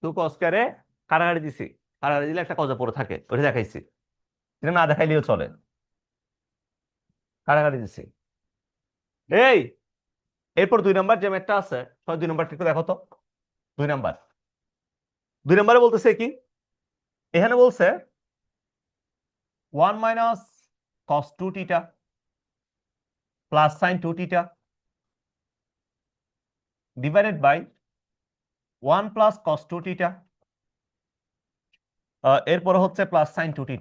টু কস স্কয়ারে কাটাকাটি দিছি, কাটাকাটি দিলে একটা কজা পড়ে থাকে, ওটা দেখাইছি। এটা না দেখাইলেও চলে, কাটাকাটি দিছি। এই এরপর 2 নাম্বার যে ম্যাথটা আছে, সবাই 2 নাম্বারটা একটু দেখো তো। 2 নাম্বার, 2 নাম্বারে বলতেছে কি, এখানে বলছে 1 - cos 2 θ plus sine 2 θ divided by 1 + cos 2 θ, এরপরে হচ্ছে প্লাস সাইন 2 θ,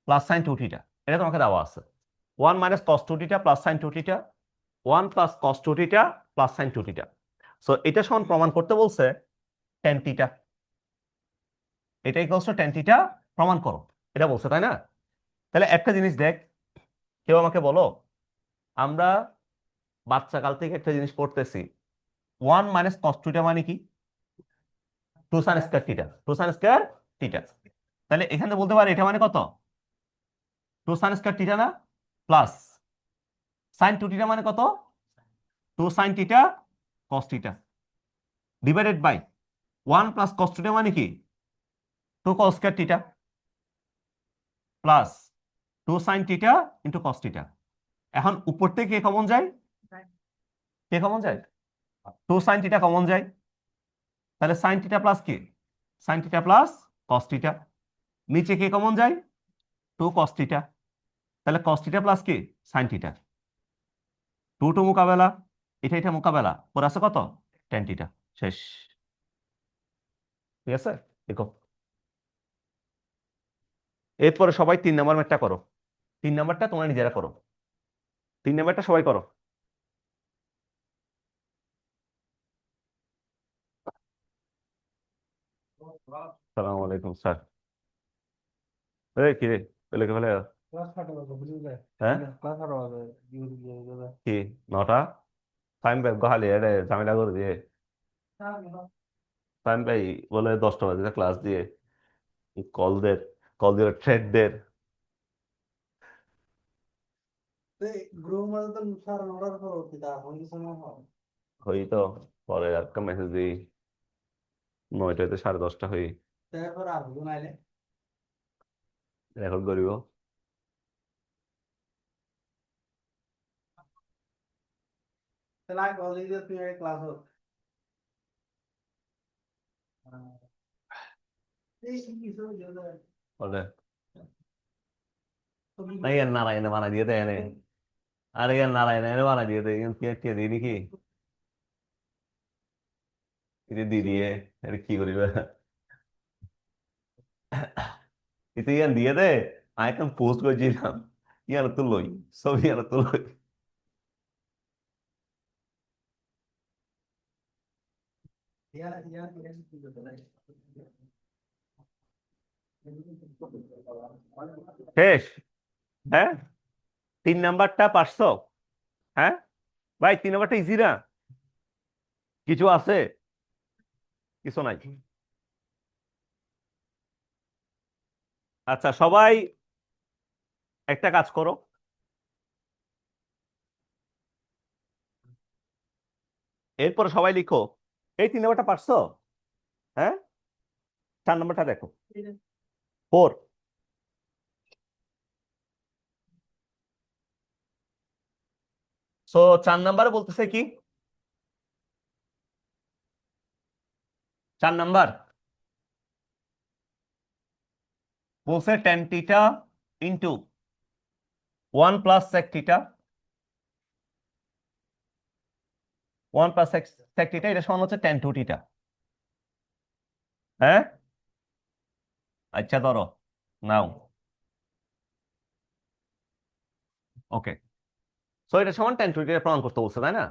প্লাস সাইন 2 θ। এটা তোমাকে দেওয়া আছে 1 - cos 2 θ plus sine 2 θ, 1 + cos 2 θ plus sine 2 θ। So এটা সমান প্রমাণ করতে বলছে টেন থিটা, এটা ইকুয়ালস টু টেন থিটা প্রমাণ করো, এটা বলছে, তাই না? তাহলে একটা জিনিস দেখ, কেউ আমাকে বলো, আমরা বাচ্চাকাল থেকে একটা জিনিস পড়তেছি, 1 - cos 2 θ মানে কি? 2 sin² θ, 2 sin²θ। তাহলে এখানে বলতে পারি এটা মানে কত? 2 sin² θ না? প্লাস সাইন 2 θ মানে কত? 2 sin θ cos θ divided by 1 + cos 2 θ মানে কি? 2 cos² θ plus 2 sin θ into cos θ। এখন উপর থেকে কে কমন যায়? কে কমন যায়? 2 sin θ কমন যায়, তাহলে সাইন থিটা প্লাস কি? Sign theta plus cos theta. নিচে কে কমন যায়? 2 cos θ, তাহলে cos θ প্লাস কি? Sine theta. 2 মোকাবেলা, এটা মোকাবেলা পর আছে কত? টেন থিটা, শেষ। ঠিক আছে, দেখো এরপরে সবাই 3 নাম্বার ম্যাথটা করো। 3 নাম্বারটা তোমরা নিজেরা করো, 3 নাম্বারটা সবাই করো। সালাম আলাইকুম স্যার। এই কি রে, পেলে কে ফেলে? হ্যাঁ কি 9টা? টাইম ভাই গহালি এরে ঝামেলা করে দিয়ে, টাইম ভাই বলে 10টা বাজে ক্লাস দিয়ে কল দের, কল দিয়ে থ্রেড দের। হই তো, পরে একটা মেসেজ দিই, 9টাতে 10:30 হই, রেকর্ড করিব। বলে নাই আর নারায়ণে বানাই দিয়ে দেয় এনে, আরে আর নারায়ণ এনে বানাই দিয়ে দেয়, কে দিই নাকি? এটা দিয়ে দিয়ে এটা কি করিবে? এটা ইয়ান দিয়ে দে, আমি এখন পোস্ট করেছিলাম, ইয়ার তো লই, ছবি ইয়ার তো লই। শেষ, হ্যাঁ। 3 নাম্বারটা পারছো? হ্যাঁ ভাই, 3 নাম্বারটা ইজি না? কিছু আছে? কিছু নাই। আচ্ছা সবাই একটা কাজ করো, এরপরে সবাই লিখো, এই 3 নাম্বারটা পারছো? হ্যাঁ, 4 নাম্বারটা দেখো। 4, সো 4 নাম্বারে বলতেছে কি, 4 নাম্বার বলছে টেন টিটা ইন্টু 1 প্লাস সেক টিটা, 1 প্লাস সেক টিটা, এটা সমান হচ্ছে টেন টু টিটা। হ্যাঁ, আচ্ছা ধরো নাও, ওকে। সো এটা সমান টেন টু টিটা প্রমাণ করতে বলছে, তাই না?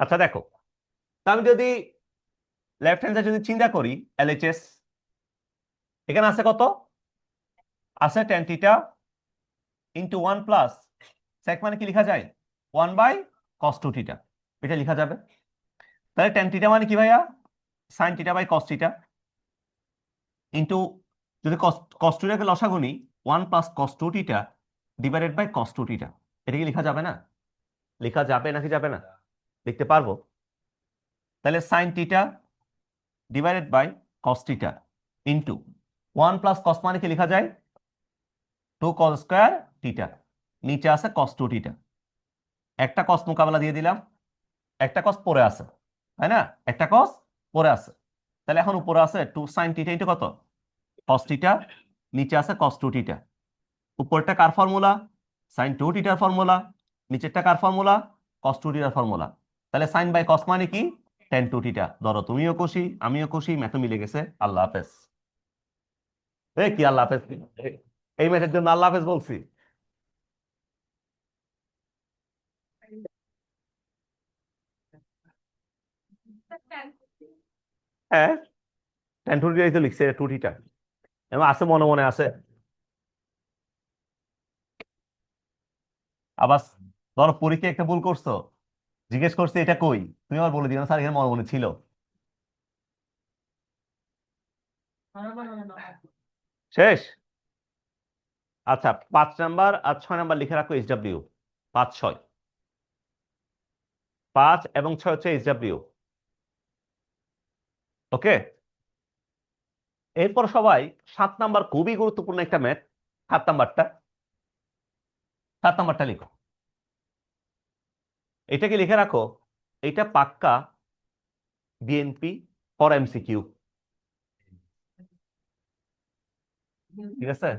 আচ্ছা দেখো, তা আমি যদি লেফট হ্যান্ড সাইড যদি চিন্তা করি, এলএইচএস এখানে আছে কত, আছে টেন টিটা ইন্টু 1 প্লাস সেক, মানে কি লেখা যায় 1 বাই কস টু টিটা, এটা লেখা যাবে। তাহলে টেন টিটা মানে কি ভাইয়া, সাইন টিটা বাই কস টিটা ইন্টু, যদি কস টুটাকে লসাগু নিই, 1 plus cos two theta divided by cos two theta, এটা কি লেখা যাবে না? লেখা যাবে নাকি যাবে না? লিখতে পারবো। তাহলে সাইন টিটা ডিভাইডেড বাই কস টিটা ইন্টু 1 প্লাস কস, মানে কি লেখা যায় 2 কস স্কয়ার টিটা, নিচে আছে কস টু টিটা। একটা কস মোকাবেলা দিয়ে দিলাম, একটা কস পরে আছে, তাই না? একটা কস পরে আছে, তাহলে এখন উপরে আছে 2 সাইন টিটা ইন্টু কত, কস টিটা, নিচে আছে কস টু টিটা। উপরটা কার ফর্মুলা, সাইন টু টিটার ফর্মুলা, নিচেরটা কার ফর্মুলা, কস টু টিটার ফর্মুলা। তাহলে সাইন বাই কস মানে কি, টেন টু টিটা। ধরো তুমিও খুশি আমিও খুশি, ম্যাথ মিলে গেছে, আল্লাহ হাফেজ। কি আল্লাহ হাফেজ, এই ম্যাথের জন্য আল্লাহ হাফেজ বলছি? হ্যাঁ, টেন টু টিটাই তো লিখছে, টু টিটা এবং আছে, মনে মনে আছে। আবার ধরো পরীক্ষায় একটা ভুল করছো, জিজ্ঞেস করছে এটা কই, তুমি আবার বলে দিও না স্যার এখানে মনে মনে ছিল। শেষ। আচ্ছা 5 নাম্বার আর 6 নাম্বার লিখে রাখো এইচডব্লিউ, 5 6, 5 এবং 6 হচ্ছে এইচডব্লিউ। ওকে, এরপর সবাই 7 নাম্বার, খুবই গুরুত্বপূর্ণ একটা ম্যাথ, 7 নাম্বারটা, 7 নাম্বারটা লিখো। এটাকে লিখে রাখো, এটা পাক্কা বিএনপি ফর এমসিকিউ, ঠিক আছে?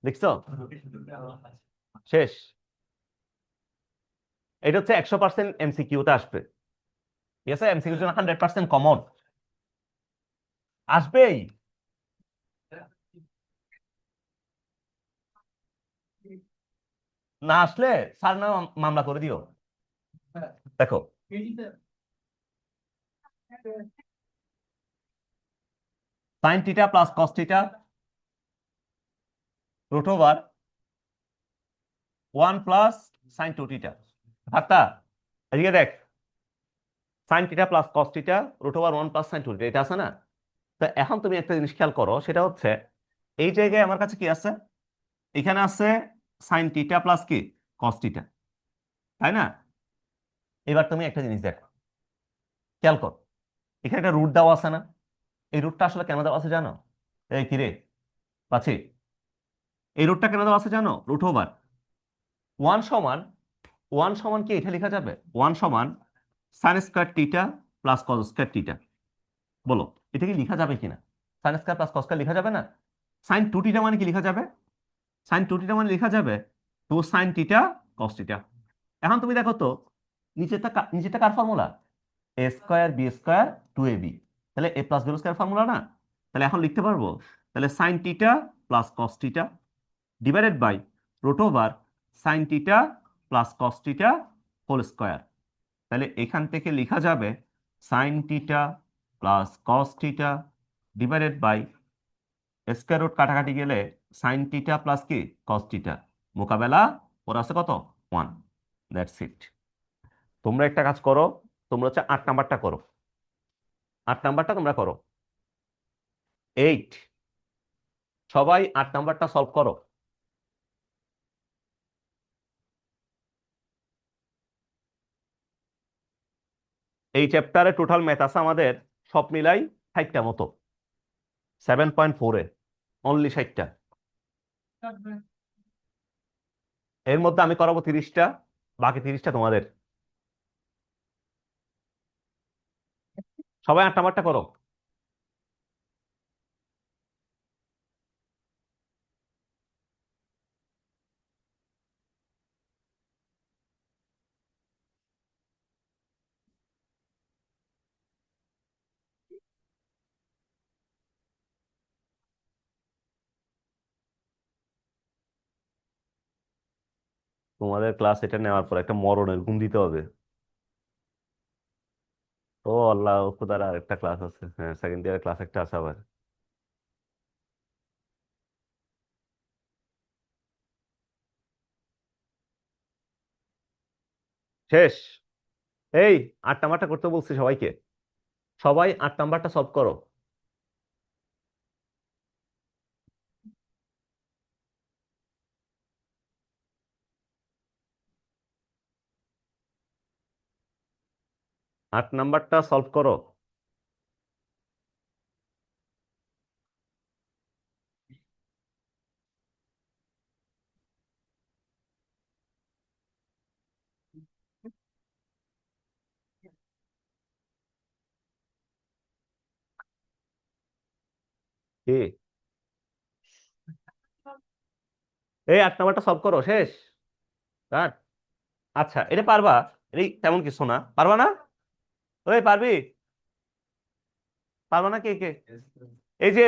লিখছো? শেষ। এটা হচ্ছে 100% এমসিকিউতে আসবে, ঠিক আছে? এমসিকিউর জন্য 100% কমন আসবেই। না আসলে স্যার না মামলা করে দিও। দেখো, sine theta plus cos theta root over 1 plus sine two theta, থাকতা এদিকে দেখ, sine theta plus cos theta root over 1 plus sine two theta, এটা আছে না? তো এখন তুমি একটা জিনিস খেয়াল করো, সেটা হচ্ছে এই জায়গায় আমার কাছে কি আছে, এখানে আছে সাইন থিটা প্লাস কি কস থিটা, তাই না? এবার তুমি একটা জিনিস দেখো, খেয়াল করো, এখানে একটা রুট দেওয়া আছে না? এই রুটটা আসলে কেন দেওয়া আছে জানো? এই কিরে পাচ্ছি, এই রুটটা কেন দেওয়া আছে জানো? রুট ওভার ওয়ান সমান, ওয়ান সমান কি এটা লেখা যাবে, ওয়ান সমান sine square theta plus cos square theta. বলো এটা কি লেখা যাবে কিনা? Sine square plus cos square লেখা যাবে না? সাইন টু টিটা মানে কি লেখা যাবে, সাইন টু টিটা মানে লেখা যাবে টু সাইন টিটা কস টিটা। এখন তুমি দেখো তো, নিচেরটা কার formula, A square B square to A B, তাহলে এ প্লাস বি স্কয়ার ফর্মুলা না? তাহলে এখন লিখতে পারবো, তাহলে sign theta plus cos theta divided by root over sine theta plus cos theta whole square. তাহলে এখান থেকে লেখা যাবে sign theta plus cos theta divided by, square root কাটাকাটি গেলে সাইন টিটা প্লাস কি কস টিটা, মোকাবেলা ওর আছে কত, 1। That's it. তোমরা একটা কাজ করো, তোমরা হচ্ছে 8 নাম্বারটা করো, 8 নাম্বারটা তোমরা করো। 8, সবাই 8 নাম্বারটা সলভ করো। এই চ্যাপ্টারে টোটাল ম্যাথ আছে আমাদের সব মিলাই 60টা মতো, 7.4-এ অনলি 60টা। এর মধ্যে আমি করাবো 30টা, বাকি 30টা তোমাদের। সবাই 8 নাম্বারটা করো। তোমাদের ক্লাস এটা নেওয়ার পর একটা মরণের ঘুম দিতে হবে। ও আল্লাহ, খুদার আর একটা ক্লাস আছে, হ্যাঁ সেকেন্ড ইয়ার ক্লাস একটা আছে আবার। শেষ। এই 8 নাম্বারটা করতে বলছি সবাইকে। সবাই 8 নাম্বারটা সলভ করো। 8 নাম্বারটা সলভ করো। কি? এই 8 নাম্বারটা সলভ করো, শেষ। আর আচ্ছা, এটা পারবা? এই তেমন কিছু না, পারবা না? ওই পারবি? পারবা না কে কে? এই যে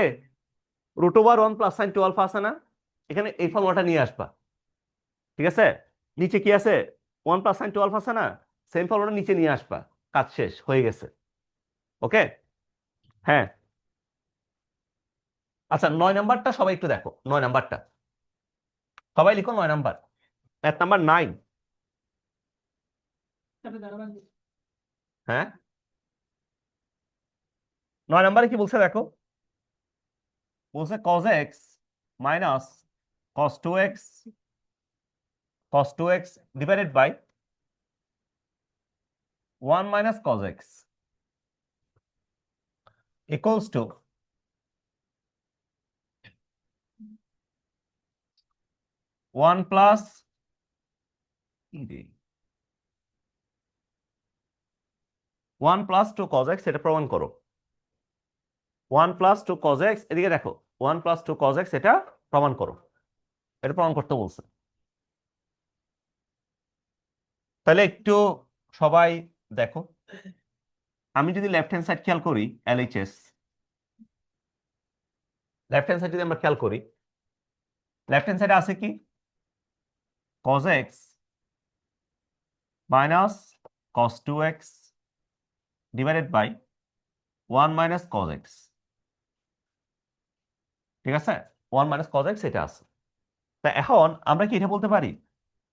√1 + sin 2α আছে না, এখানে এই ফর্মুলাটা নিয়ে আসবা। ঠিক আছে? নিচে কি আছে? 1 + sin 2α আছে না, সেম ফর্মুলাটা নিচে নিয়ে আসবা। কাজ শেষ হয়ে গেছে। ওকে। হ্যাঁ। আচ্ছা, 9 নাম্বারটা সবাই একটু দেখো, 9 নাম্বারটা সবাই লিখো, 9 নাম্বার। Math number 9। হ্যাঁ, 9 নাম্বারে কি বলছে দেখো। বলছে cos x minus cos 2x divided by 1 minus cos x equals to 1 plus 1 + 2 cos x, এটা প্রমাণ করো। 1 + 2 cos x, এদিকে দেখো, 1 + 2 cos x এটা প্রমাণ করো। এটা প্রমাণ করতে বলছে। তাহলে একটু সবাই দেখো, আমি যদি লেফট হ্যান্ড সাইড খেয়াল করি, LHS লেফট হ্যান্ড সাইড যদি আমরা খেয়াল করি, লেফট হ্যান্ড সাইডে আছে কি? cos x minus cos 2x divided by 1 minus cos x। ঠিক আছে? 1 মাইনাস cos x এটা আছে। তা এখন আমরা কি এটা বলতে পারি,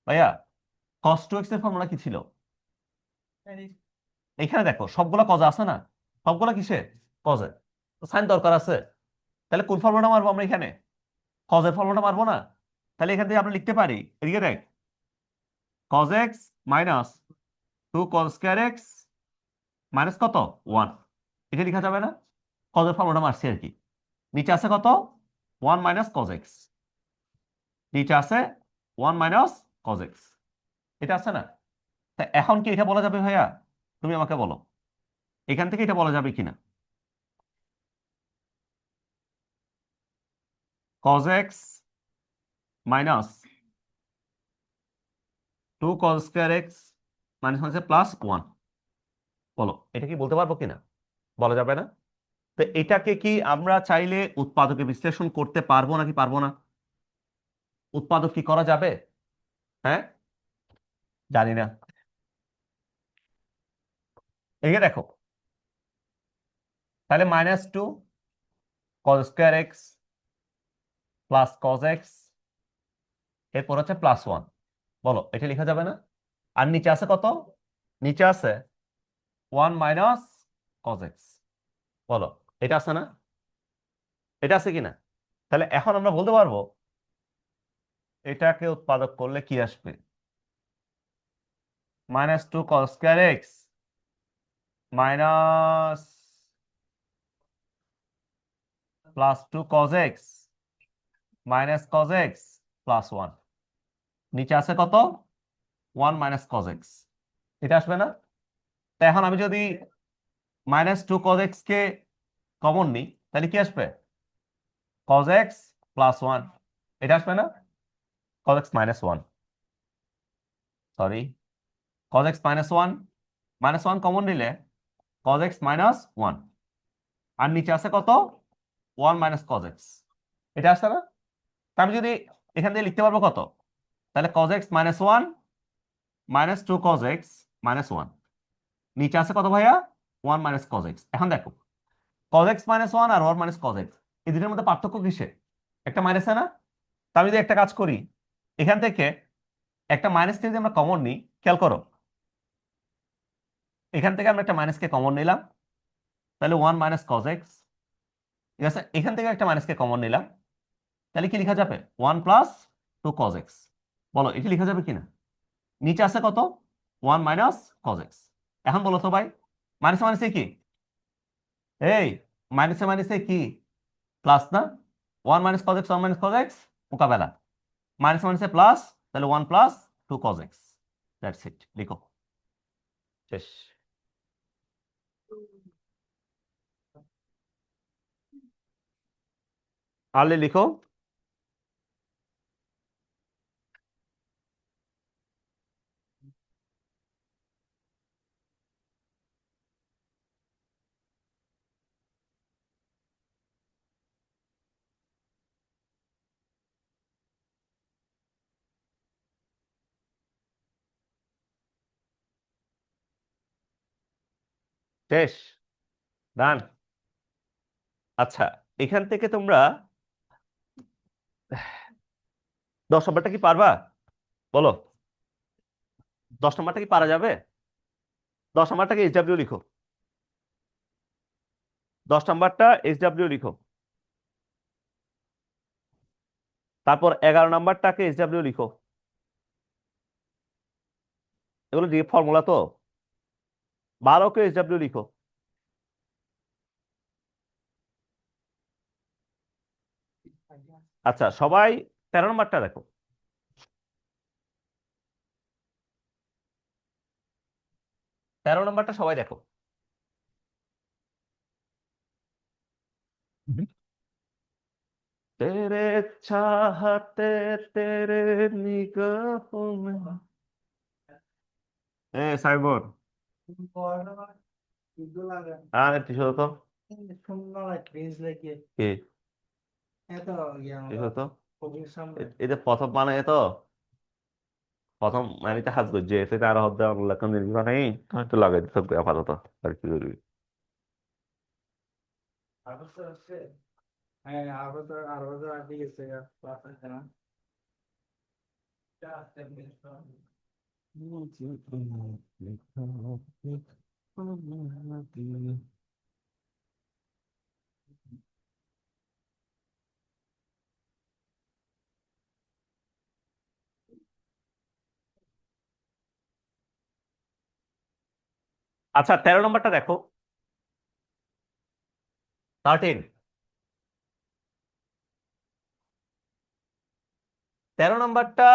ভাইয়া cos 2x এর ফর্মুলা কি ছিল? এখানে দেখো সবগুলা কজ আছে না, সবগুলা কিসে? কজে। সাইন দরকার আছে। তাহলে কোন ফর্মুলাটা মারবো আমরা এখানে? কজের ফর্মুলাটা মারবো না? তাহলে এখান থেকে আমরা লিখতে পারি, এদিকে দেখ, cos x minus 2 cos2x minus কত? 1। এটা লেখা যাবে না? কজের ফর্মুলাটা মারছি আর কি। নিচে আছে কত? 1 মাইনাস cos x। নিচে আছে 1 মাইনাস cos x। এটা আছে না? তা এখন কি এটা বলা যাবে ভাইয়া? তুমি আমাকে বলো, এখান থেকে এটা বলা যাবে কিনা? cos x minus 2 cos2x minus হচ্ছে +1। বলো, এটা কি বলতে পারবো কিনা? বলা যাবে না? তো এটাকে কি আমরা চাইলে উৎপাদকে বিশ্লেষণ করতে পারবো নাকি পারবো না? উৎপাদক কি করা যাবে? হ্যাঁ, জানি না। এই দেখো, তাহলে -2 cos2x প্লাস cos x, এরপর হচ্ছে +1। বলো, এটা লেখা যাবে না? আর নিচে আছে কত? নিচে আছে 1 মাইনাস cos x। বলো, এটা আছে না? এটা আছে কিনা? তাহলে এখন আমরা বলতে পারবো এটাকে উৎপাদক করলে কি আসবে? -2 cos2x minus +2 cos x minus cos x +1। নিচে আছে কত? 1 মাইনাস কজ এক্স, এটা আসবে না? তা এখন আমি যদি মাইনাস 2 কজ এক্স কে কমন নিই তাহলে কি আসবে? কজ এক্স প্লাস 1, এটা আসবে না? Cos x minus 1, sorry, cos x minus 1 common নিলে কজ এক্স মাইনাস 1, আর নিচে আছে কত? 1 মাইনাস কজ এক্স, এটা আসছে না? তা আমি যদি এখান থেকে লিখতে পারবো কত? তাহলে cos x minus 1 minus 2 cos x minus 1, নিচে আছে কত ভাইয়া? 1 মাইনাস কজ এক্স। এখন দেখো কজ এক্স মাইনাস 1 আর 1 মাইনাস কজ এক্স, এই দুটোর মধ্যে পার্থক্য কিসে? একটা মাইনাস না? তা আমি যদি একটা কাজ করি, এখান থেকে একটা মাইনাস যদি আমরা কমন নিই, খেয়াল করো, এখান থেকে আমরা একটা মাইনাসকে কমন নিলাম, তাহলে 1 মাইনাস কজ এক্স, ঠিক আছে? এখান থেকে একটা মাইনাসকে কমন নিলাম, তাহলে কি লেখা যাবে? 1 প্লাস 2 কজ এক্স। বলো এটা লেখা যাবে কিনা? নিচে আছে কত? 1 মাইনাস কজ এক্স। এখন বলো তো ভাই, মাইনাস মাইনাসে কি? এই মাইনাসে মাইনাসে কি? প্লাস না? 1 minus cos x, 1 minus cos x মোকাবেলা, মাইনাস মাইনাসে প্লাস, তাহলে 1 plus 2 cos x, that's it, লিখো, শেষ। আলে লিখো। শেষ, ডান। আচ্ছা, এখান থেকে তোমরা 10 নম্বরটা কি পারবা? বলো, 10 নম্বরটা কি পারা যাবে? 10 নম্বরটাকে এইচডব্লিউ লিখো, 10 নম্বরটা এইচডব্লিউ লিখো। তারপর 11 নম্বরটাকে এইচডব্লিউ লিখো। এগুলো যে ফর্মুলা তো, 12 কে এইচডব্লিউ লিখো। আচ্ছা, সবাই 13 নম্বরটা দেখো। 13 নম্বরটা সবাই দেখো। तेरे चाहते तेरे निगाहों में, এ সাইমন, আর একটু শোনো তো, কি দেখো তো, এটা প্রথম মানে তো, প্রথম মানে তো হাজ করছে এতে আর হদ্দে লক্ষণ নির্ভর নেই, তো লাগাই দিতে হবে আপাতত, আর কি করবি? আচ্ছা, 13 নম্বরটা দেখো, 13। 13 নম্বরটা,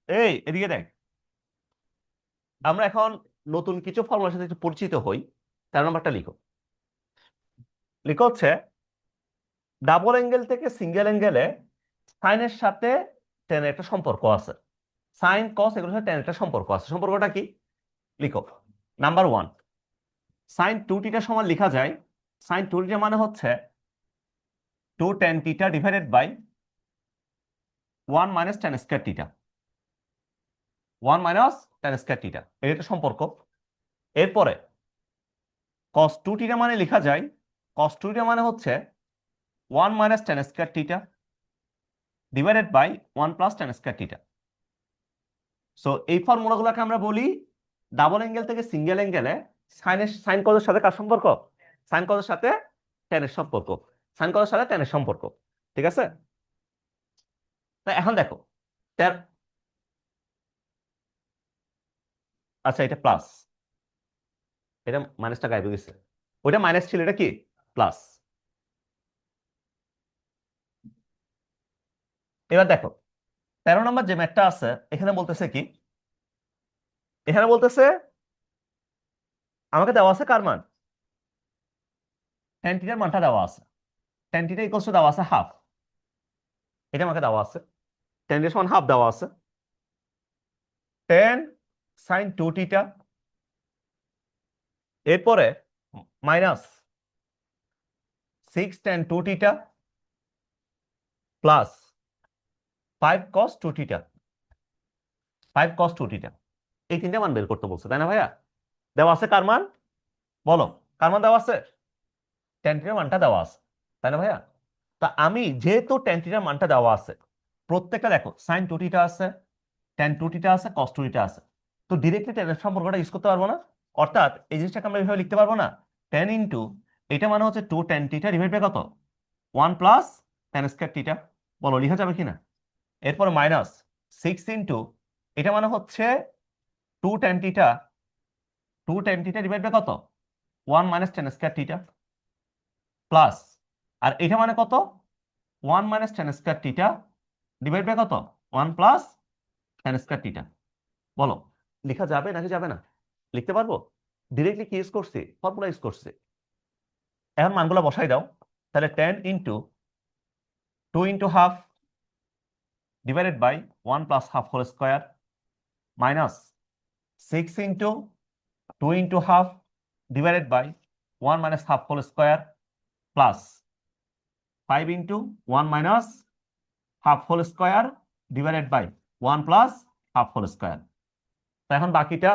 এই এদিকে দেখ, আমরা এখন নতুন কিছু ফর্মুলার সাথে একটু পরিচিত হই। 13 নম্বরটা লিখো। লিখো হচ্ছে ডাবল অ্যাঙ্গেল থেকে সিঙ্গেল অ্যাঙ্গেলে সাইনের সাথে টেনের একটা সম্পর্ক আছে, সাইন কস এগুলোর সাথে টেনের একটা সম্পর্ক আছে। সম্পর্কটা কি? লিখো। নাম্বার 1, সাইন 2θ সমান লেখা যায়, সাইন 2θ মানে হচ্ছে 2 tan θ divided by 1 minus tan square θ, 1 minus tan square θ, এর একটা সম্পর্ক। এরপরে cos 2θ মানে লেখা যায়, cos 2θ মানে হচ্ছে 1 minus tan square θ divided by 1 plus tan square θ। So এই ফর্মুলাগুলোকে আমরা বলি ডাবল অ্যাঙ্গেল থেকে সিঙ্গেল অ্যাঙ্গেলে সাইনের, সাইন কজের সাথে কার সম্পর্ক? সাইন কজের সাথে ট্যানের সম্পর্ক, সাইন কজের সাথে ট্যানের সম্পর্ক, ঠিক আছে? তা এখন দেখো, ট্যান, আচ্ছা এটা প্লাস, এটা মাইনাসটা গায়েব হয়ে গেছে, ওইটা মাইনাস ছিল, এটা কি প্লাস। এবার দেখো 13 নম্বর যে ম্যাথটা আছে এখানে বলতেছে কি, এখানে বলতেছে আমাকে দেওয়া আছে কার মান, tan থিটার মানটা দেওয়া আছে, tan থিটা ইকুয়ালস টু দেওয়া আছে হাফ, এটা আমাকে দেওয়া আছে, tan এর সমান হাফ দেওয়া আছে, tan sin 2 থিটা, এরপরে minus 6 tan 2 theta plus 5 cos 2 theta, 5 cos 2 theta, এই তিনটা মান বের করতে বলছে, তাই না ভাইয়া? দেওয়া আছে কার মান, বলো কার মান দেওয়া আছে, tan থিটার মানটা দেওয়া আছে, তাই না ভাইয়া? তা আমি যেহেতু tan থিটার মানটা দেওয়া আছে, প্রত্যেকটা দেখো sin 2 থিটা আছে, tan 2 থিটা আছে, cos 2 থিটা আছে, তো ডিরেক্টলি tan এর সম্পর্কটা ইউজ করতে পারবো না? অর্থাৎ এই জিনিসটাকে আমরা এইভাবে লিখতে পারবো না, tan ইনটু এটা মানে হচ্ছে 2 tan থিটা ডিভাইড বাই কত, 1 প্লাস tan স্কয়ার থিটা, বলো লেখা যাবে কিনা? এরপর মাইনাস 6 ইনটু এটা মানে হচ্ছে 2 tan theta, 2 tan theta divide by কত, 1 minus tan square theta plus, আর এটা মানে কত, 1 minus tan square theta divide by কত, 1 প্লাস tan স্কয়ার থিটা, বলো লেখা যাবে নাকি যাবে না? লিখতে পারবো? ডিরেক্টলি কি ইউজ করছি, ফর্মুলা ইউজ করছি। এখন মানগুলো বসাই দাও, তাহলে tan into 2 into half divided by 1 plus half whole square minus 6 into 2 into half divided by 1 minus half whole square plus 5 into 1 minus half whole square divided by 1 plus half whole square. তো এখন বাকিটা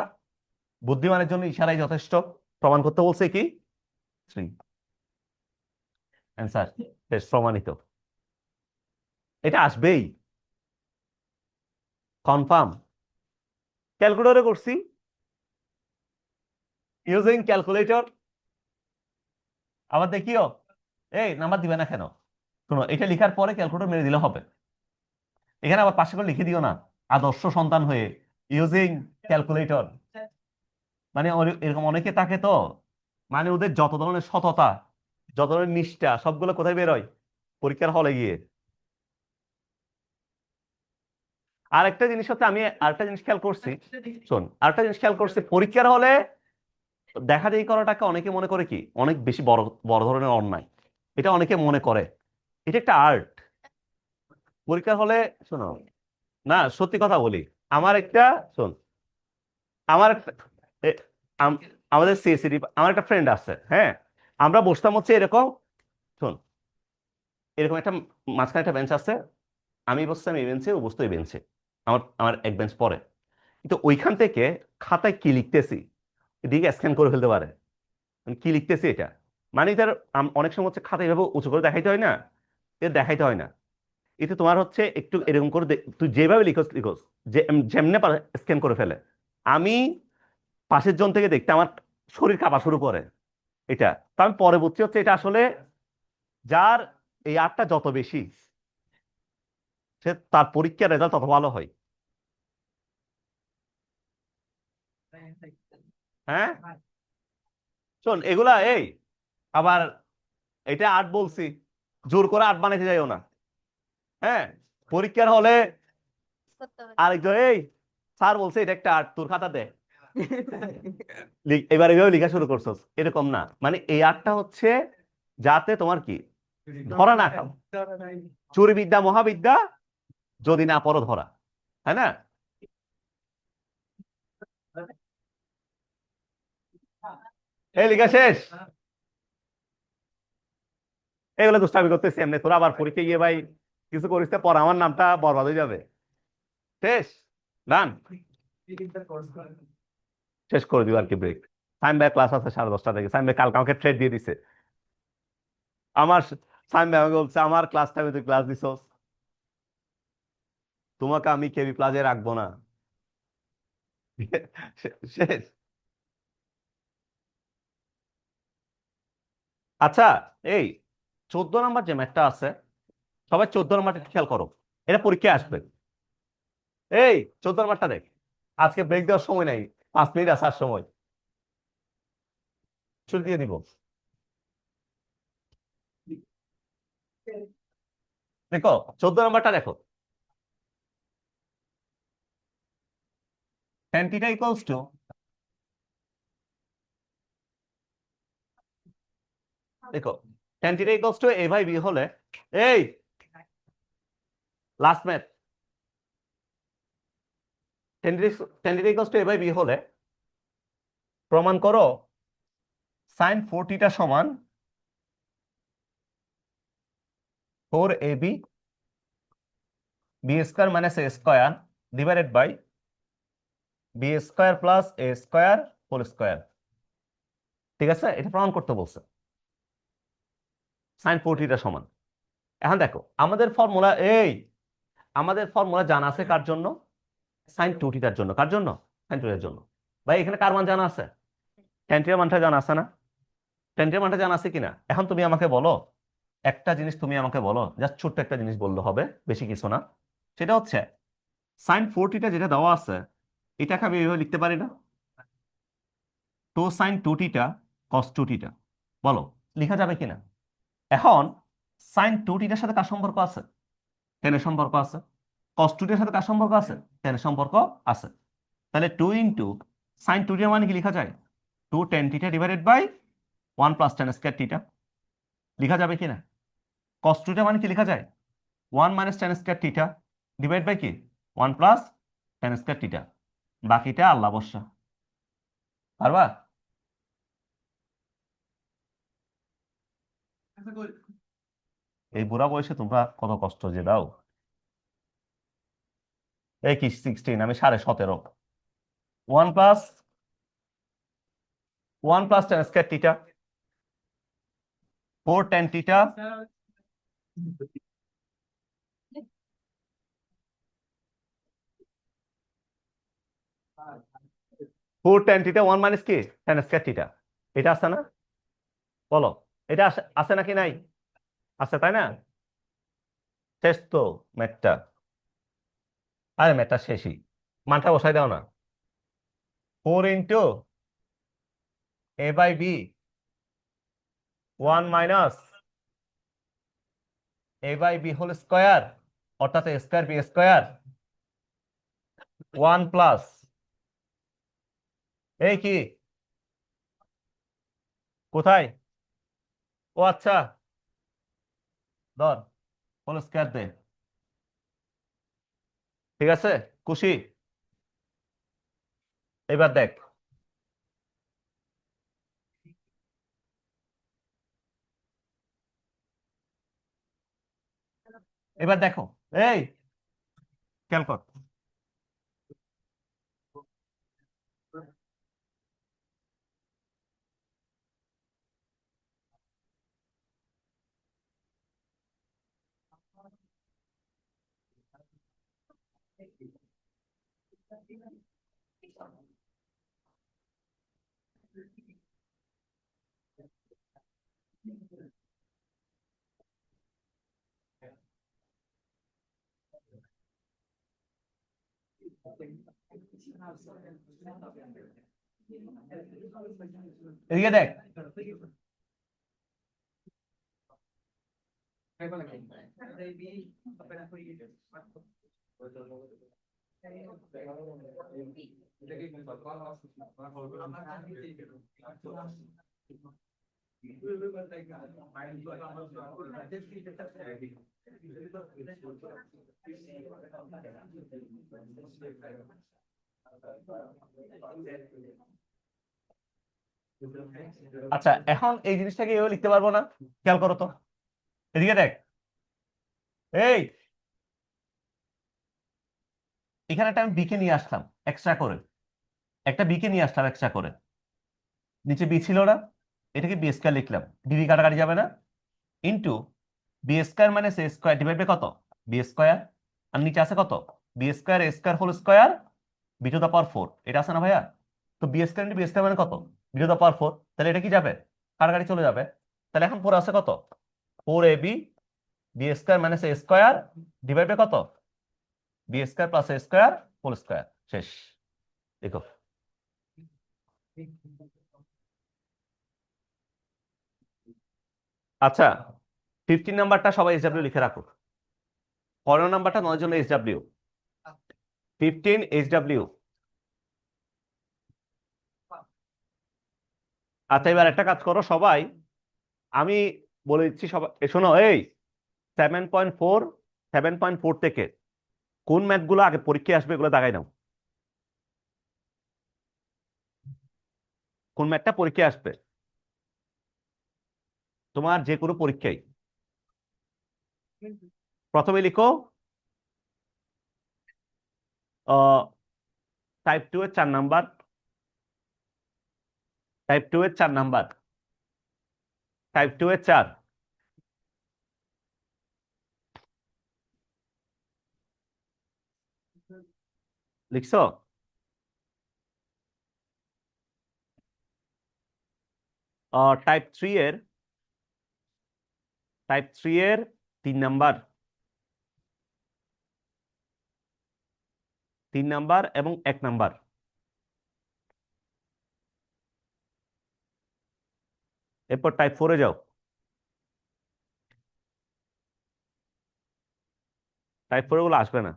বুদ্ধিমানের জন্য ইশারাই যথেষ্ট, প্রমাণ করতে বলছে কি 3, অ্যান্সার বেশ প্রমাণিত, এটা আসবেই কনফার্ম। ক্যালকুলেটরে করছি, ইউজিং ক্যালকুলেটর, আবার দেখিও, এই নাম্বার দিবে না কেন, শোনো এটা লিখার পরে ক্যালকুলেটর মেরে দিলে হবে, এখানে আবার পাশে করে লিখে দিও না আদর্শ সন্তান হয়ে ইউজিং ক্যালকুলেটর, মানে এরকম অনেকে থাকে তো, মানে ওদের যত ধরনের সততা, যত ধরনের নিষ্ঠা সবগুলো কোথায় বেরোয়, পরীক্ষার হলে গিয়ে। আরেকটা জিনিস হচ্ছে, আমি আরেকটা জিনিস খেয়াল করছি, শোন আরেকটা জিনিস খেয়াল করছি, পরীক্ষার হলে দেখা দেখি করাটাকে অনেকে মনে করে কি অনেক বেশি বড় বড় ধরনের অন্যায়, এটা অনেকে মনে করে, এটা একটা আর্ট পরীক্ষার হলে। শোনো, না সত্যি কথা বলি, আমার একটা, শোন আমার একটা এ, আমাদের সিএসসি আমার একটা ফ্রেন্ড আছে, হ্যাঁ, আমরা বসতাম হচ্ছে এরকম, শোন এরকম একটা মাঝখানে একটা বেঞ্চ আছে, আমি বসতাম এই বেঞ্চে, ও বসতো এই বেঞ্চে, আমার আমার এক বেঞ্চ পরে, কিন্তু ওইখান থেকে খাতায় কি লিখতেছি এদিকে স্ক্যান করে ফেলতে পারে, মানে কি লিখতেছি এটা, মানে তার অনেক সময় হচ্ছে খাতা এভাবে উঁচু করে দেখাইতে হয় না, এটা দেখাইতে হয় না, এতে তোমার হচ্ছে একটু এরকম করে তুই যেভাবে লিখোস লিখোস, যে যেমনে স্ক্যান করে ফেলে, আমি পাশের জন থেকে দেখতে আমার শরীর কাঁপা শুরু করে, এটা তো আমি পরে বুঝছি হচ্ছে এটা আসলে যার এই আর্টটা যত বেশি, সে তার পরীক্ষার রেজাল্ট তত ভালো হয়। হ্যাঁ, শোন এগুলা এই, আবার এটা আর্ট বলছি, জোর করে আর্ট বানাইতে যাইও না, হ্যাঁ, পরীক্ষার হলে আরেকজন এই স্যার বলছে এটা একটা আর্ট, তোর খাতা দে, এবার এভাবে লেখা শুরু করছো, এরকম না, মানে এই আর্টটা হচ্ছে যাতে তোমার কি ধরা না খাও, চুরি বিদ্যা মহাবিদ্যা যদি না পড়ো ধরা, তাই না? এই লেখা শেষ, এগুলো দুষ্টামি করতেছি এমনি, তোরা আবার পরীক্ষা গিয়ে ভাই কিছু করিস পর আমার নামটা বরবাদ হয়ে যাবে। শেষ, ডান, শেষ করে দিব আর কি, ব্রেক। সাইম ভাই ক্লাস আছে 10:30 থেকে, সাইম ভাই কালকে আমাকে থ্রেড দিয়ে দিছে, আমার সাইম ভাই আমাকে বলছে আমার ক্লাস টাইমে তুই ক্লাস দিছস, তোমাকে আমি কেবি প্লাজে রাখবো না। শেষ। আচ্ছা, এই 14 নাম্বার যে ম্যাথটা আছে, সবাই 14 নাম্বারটা খেয়াল করো, এটা পরীক্ষায় আসবে, এই 14 নাম্বারটা দেখ, আজকে ব্রেক দেওয়ার সময় নাই, 5 মিনিট আসার সময়, শুরু দিয়ে দিব, দেখো 14 নাম্বারটা দেখো, tan theta equals to দেখো tan theta equals to a by b হলে এই last math tan theta equals to a by b হলে প্রমাণ করো sin 4 theta সমান 4ab b square minus a square divided by b square plus a square whole square. ঠিক আছে, এটা প্রমাণ করতে বলছে sin 4 theta সমান। এখন দেখো আমাদের ফর্মুলা জানা আছে কার জন্য? sin 2 থিটার জন্য। কার জন্য? sin 2 এর জন্য। ভাই এখানে কার মান জানা আছে? tan থিটার মানটা জানা আছে না? tan থিটার মানটা জানা আছে কিনা? এখন তুমি আমাকে বলো, একটা জিনিস তুমি আমাকে বলো, জাস্ট ছোট্ট একটা জিনিস বললে হবে, বেশি কিছু না। সেটা হচ্ছে sin 4 থিটা যেটা দেওয়া আছে এটাকে আমি এইভাবে লিখতে পারি না? 2 sin 2 থিটা cos 2 থিটা, বলো লেখা যাবে কিনা? এখন sin 2 থিটার সাথে কার সম্পর্ক আছে? tan এর সম্পর্ক আছে। cos 2 থিটার সাথে কার সম্পর্ক আছে? tan এর সম্পর্ক আছে। তাহলে 2 ইন্টু sin 2 থিটা মানে কি লেখা যায়? 2 tan theta divided by 1 plus tan square theta. লেখা যাবে কিনা? cos 2 থিটা মানে কি লেখা যায়? 1 minus tan square theta divide by কি 1 প্লাস tan স্কয়ার থিটা। বাকিটা আল্লাহ ভরসা। পারবা? এই বুড়া বয়সে তোমরা কত কষ্ট যে দাও। এই কি 16, আমি 17.5। 1 plus 1 plus tan square theta 4 tan theta 4 tan theta 1 minus কি tan স্কয়ার থিটা। এটা আছে না? বলো এটা আছে নাকি নাই? আছে তাই না? শেষ তো ম্যাথটা। আরে ম্যাথটা শেষই, মানটা বসাই দাও না। 4 into a by b 1 minus a by b whole square, অর্থাৎ a square b square 1 plus এই কি কোথায়? ও আচ্ছা, ধর হোল স্কয়ার দে। ঠিক আছে, খুশি? এবার দেখ, এবার দেখো, এই খেয়াল কর। এদিকে দেখ, আচ্ছা এখন এই জিনিসটাকে এভাবে লিখতে পারবো না? খেয়াল করো তো, এদিকে দেখ, এই এখানে একটা আমি বিকে নিয়ে আসলাম এক্সট্রা করে, একটা বিকে নিয়ে আসলাম এক্সট্রা করে, নিচে বি ছিল না, এটাকে বি স্কয়ার লিখলাম, ডিবি কাটাকাটি যাবে না, into B square minus A square divide by কত বি স্কয়ার, আর নিচে আছে কত B square A square whole square B to the power 4। এটা আছে না ভাইয়া? তো B square into B square মানে কত বি টু দা পাওয়ার 4, তাহলে এটা কি যাবে কাটাকাটি চলে যাবে। তাহলে এখন পরে আছে কত 4ab B square minus A square divide by কত B square plus A square whole square. শেষ। দেখো আচ্ছা 15 নাম্বারটা সবাই এসডব্লিউ লিখে রাখো, 15 নাম্বারটা 9 জন্য এসডব্লিউ, 15 এসডব্লিউ। আচ্ছা, এবার একটা কাজ করো সবাই, আমি বলে দিচ্ছি সবাই, শোনো, এই 7.4, 7.4 থেকে কোন ম্যাথগুলো আগে পরীক্ষায় আসবে এগুলো দাগাই নাও। কোন ম্যাথটা পরীক্ষায় আসবে তোমার যে কোনো পরীক্ষায়? প্রথমে লিখো টাইপ 2 এর 4 নাম্বার, টাইপ 2 এর 4 নাম্বার, টাইপ 2 এর 4। লিখছো? টাইপ 3 এর, টাইপ 3 এর 3 নাম্বার, 3 নাম্বার এবং 1 নাম্বার। এরপর টাইপ 4 এ যাও। টাইপ 4 গুলো আসবে না।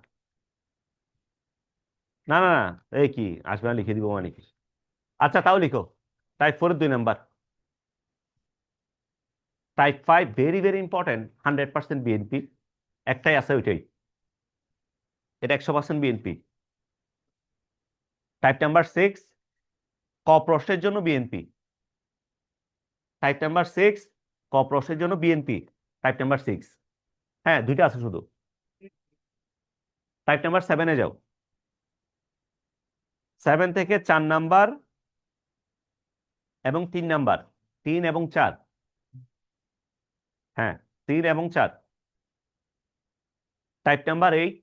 না না না, এই কি আসবে না লিখে দিব মানে কি? আচ্ছা তাও লিখো, টাইপ 4 এর 2 number. Type 5 very very important, 100% BNP, একটাই আছে ওইটাই, এটা 100% বিএনপি। টাইপ নাম্বার 6 ক প্রশ্নের জন্য বিএনপি, টাইপ নাম্বার 6 ক প্রশ্নের জন্য বিএনপি, টাইপ নাম্বার 6। হ্যাঁ, দুইটা আছে শুধু। টাইপ নাম্বার 7 এ যাও। 7 থেকে 4 নাম্বার এবং 3 নাম্বার, 3 এবং 4। হ্যাঁ, 3 এবং 4। টাইপ নাম্বার 8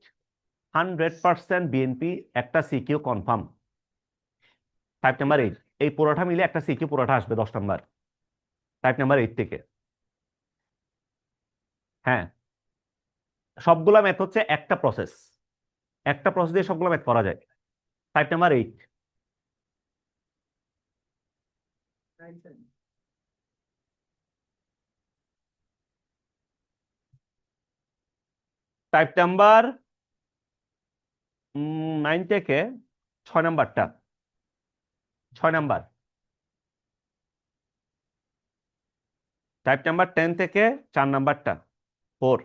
100% বিএনপি, একটা সিকিউ কনফার্ম। টাইপ নাম্বার 8, এই পুরোটা মিলে একটা সিকিউ পুরোটা আসবে 10 নাম্বার, টাইপ নাম্বার 8 থেকে। হ্যাঁ, সবগুলা ম্যাথ হচ্ছে একটা প্রসেস, একটা প্রসেস দিয়ে সবগুলো ম্যাথ করা যায়। Type number 8। টাইপ নাম্বার 9 থেকে 6 নাম্বারটা, 6 নাম্বার। টাইপ নাম্বার 10 থেকে 4 নাম্বারটা, 4।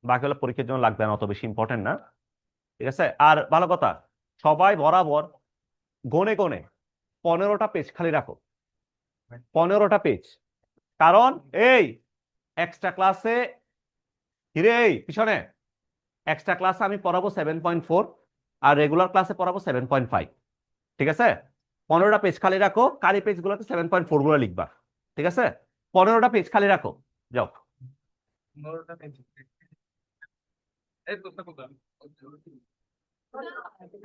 বাকি হলো পরীক্ষার জন্য লাগবে না, অত বেশি ইম্পর্টেন্ট না। ঠিক আছে, আর ভালো কথা, সবাই বরাবর গনে গনে 15টা পেজ খালি রাখো, 15টা পেজ। কারণ এই এক্সট্রা ক্লাসে, হিরে এই পিছনে, এক্সট্রা ক্লাসে আমি পড়াবো 7.4, আর রেগুলার ক্লাসে পড়াবো 7.5। ঠিক আছে, 15টা পেজ খালি রাখো, কারি পেজ গুলোতে 7.4 গুলো লিখবা। ঠিক আছে, 15টা পেজ খালি রাখো, যাও।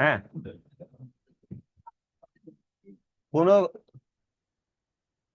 হ্যাঁ, কোনো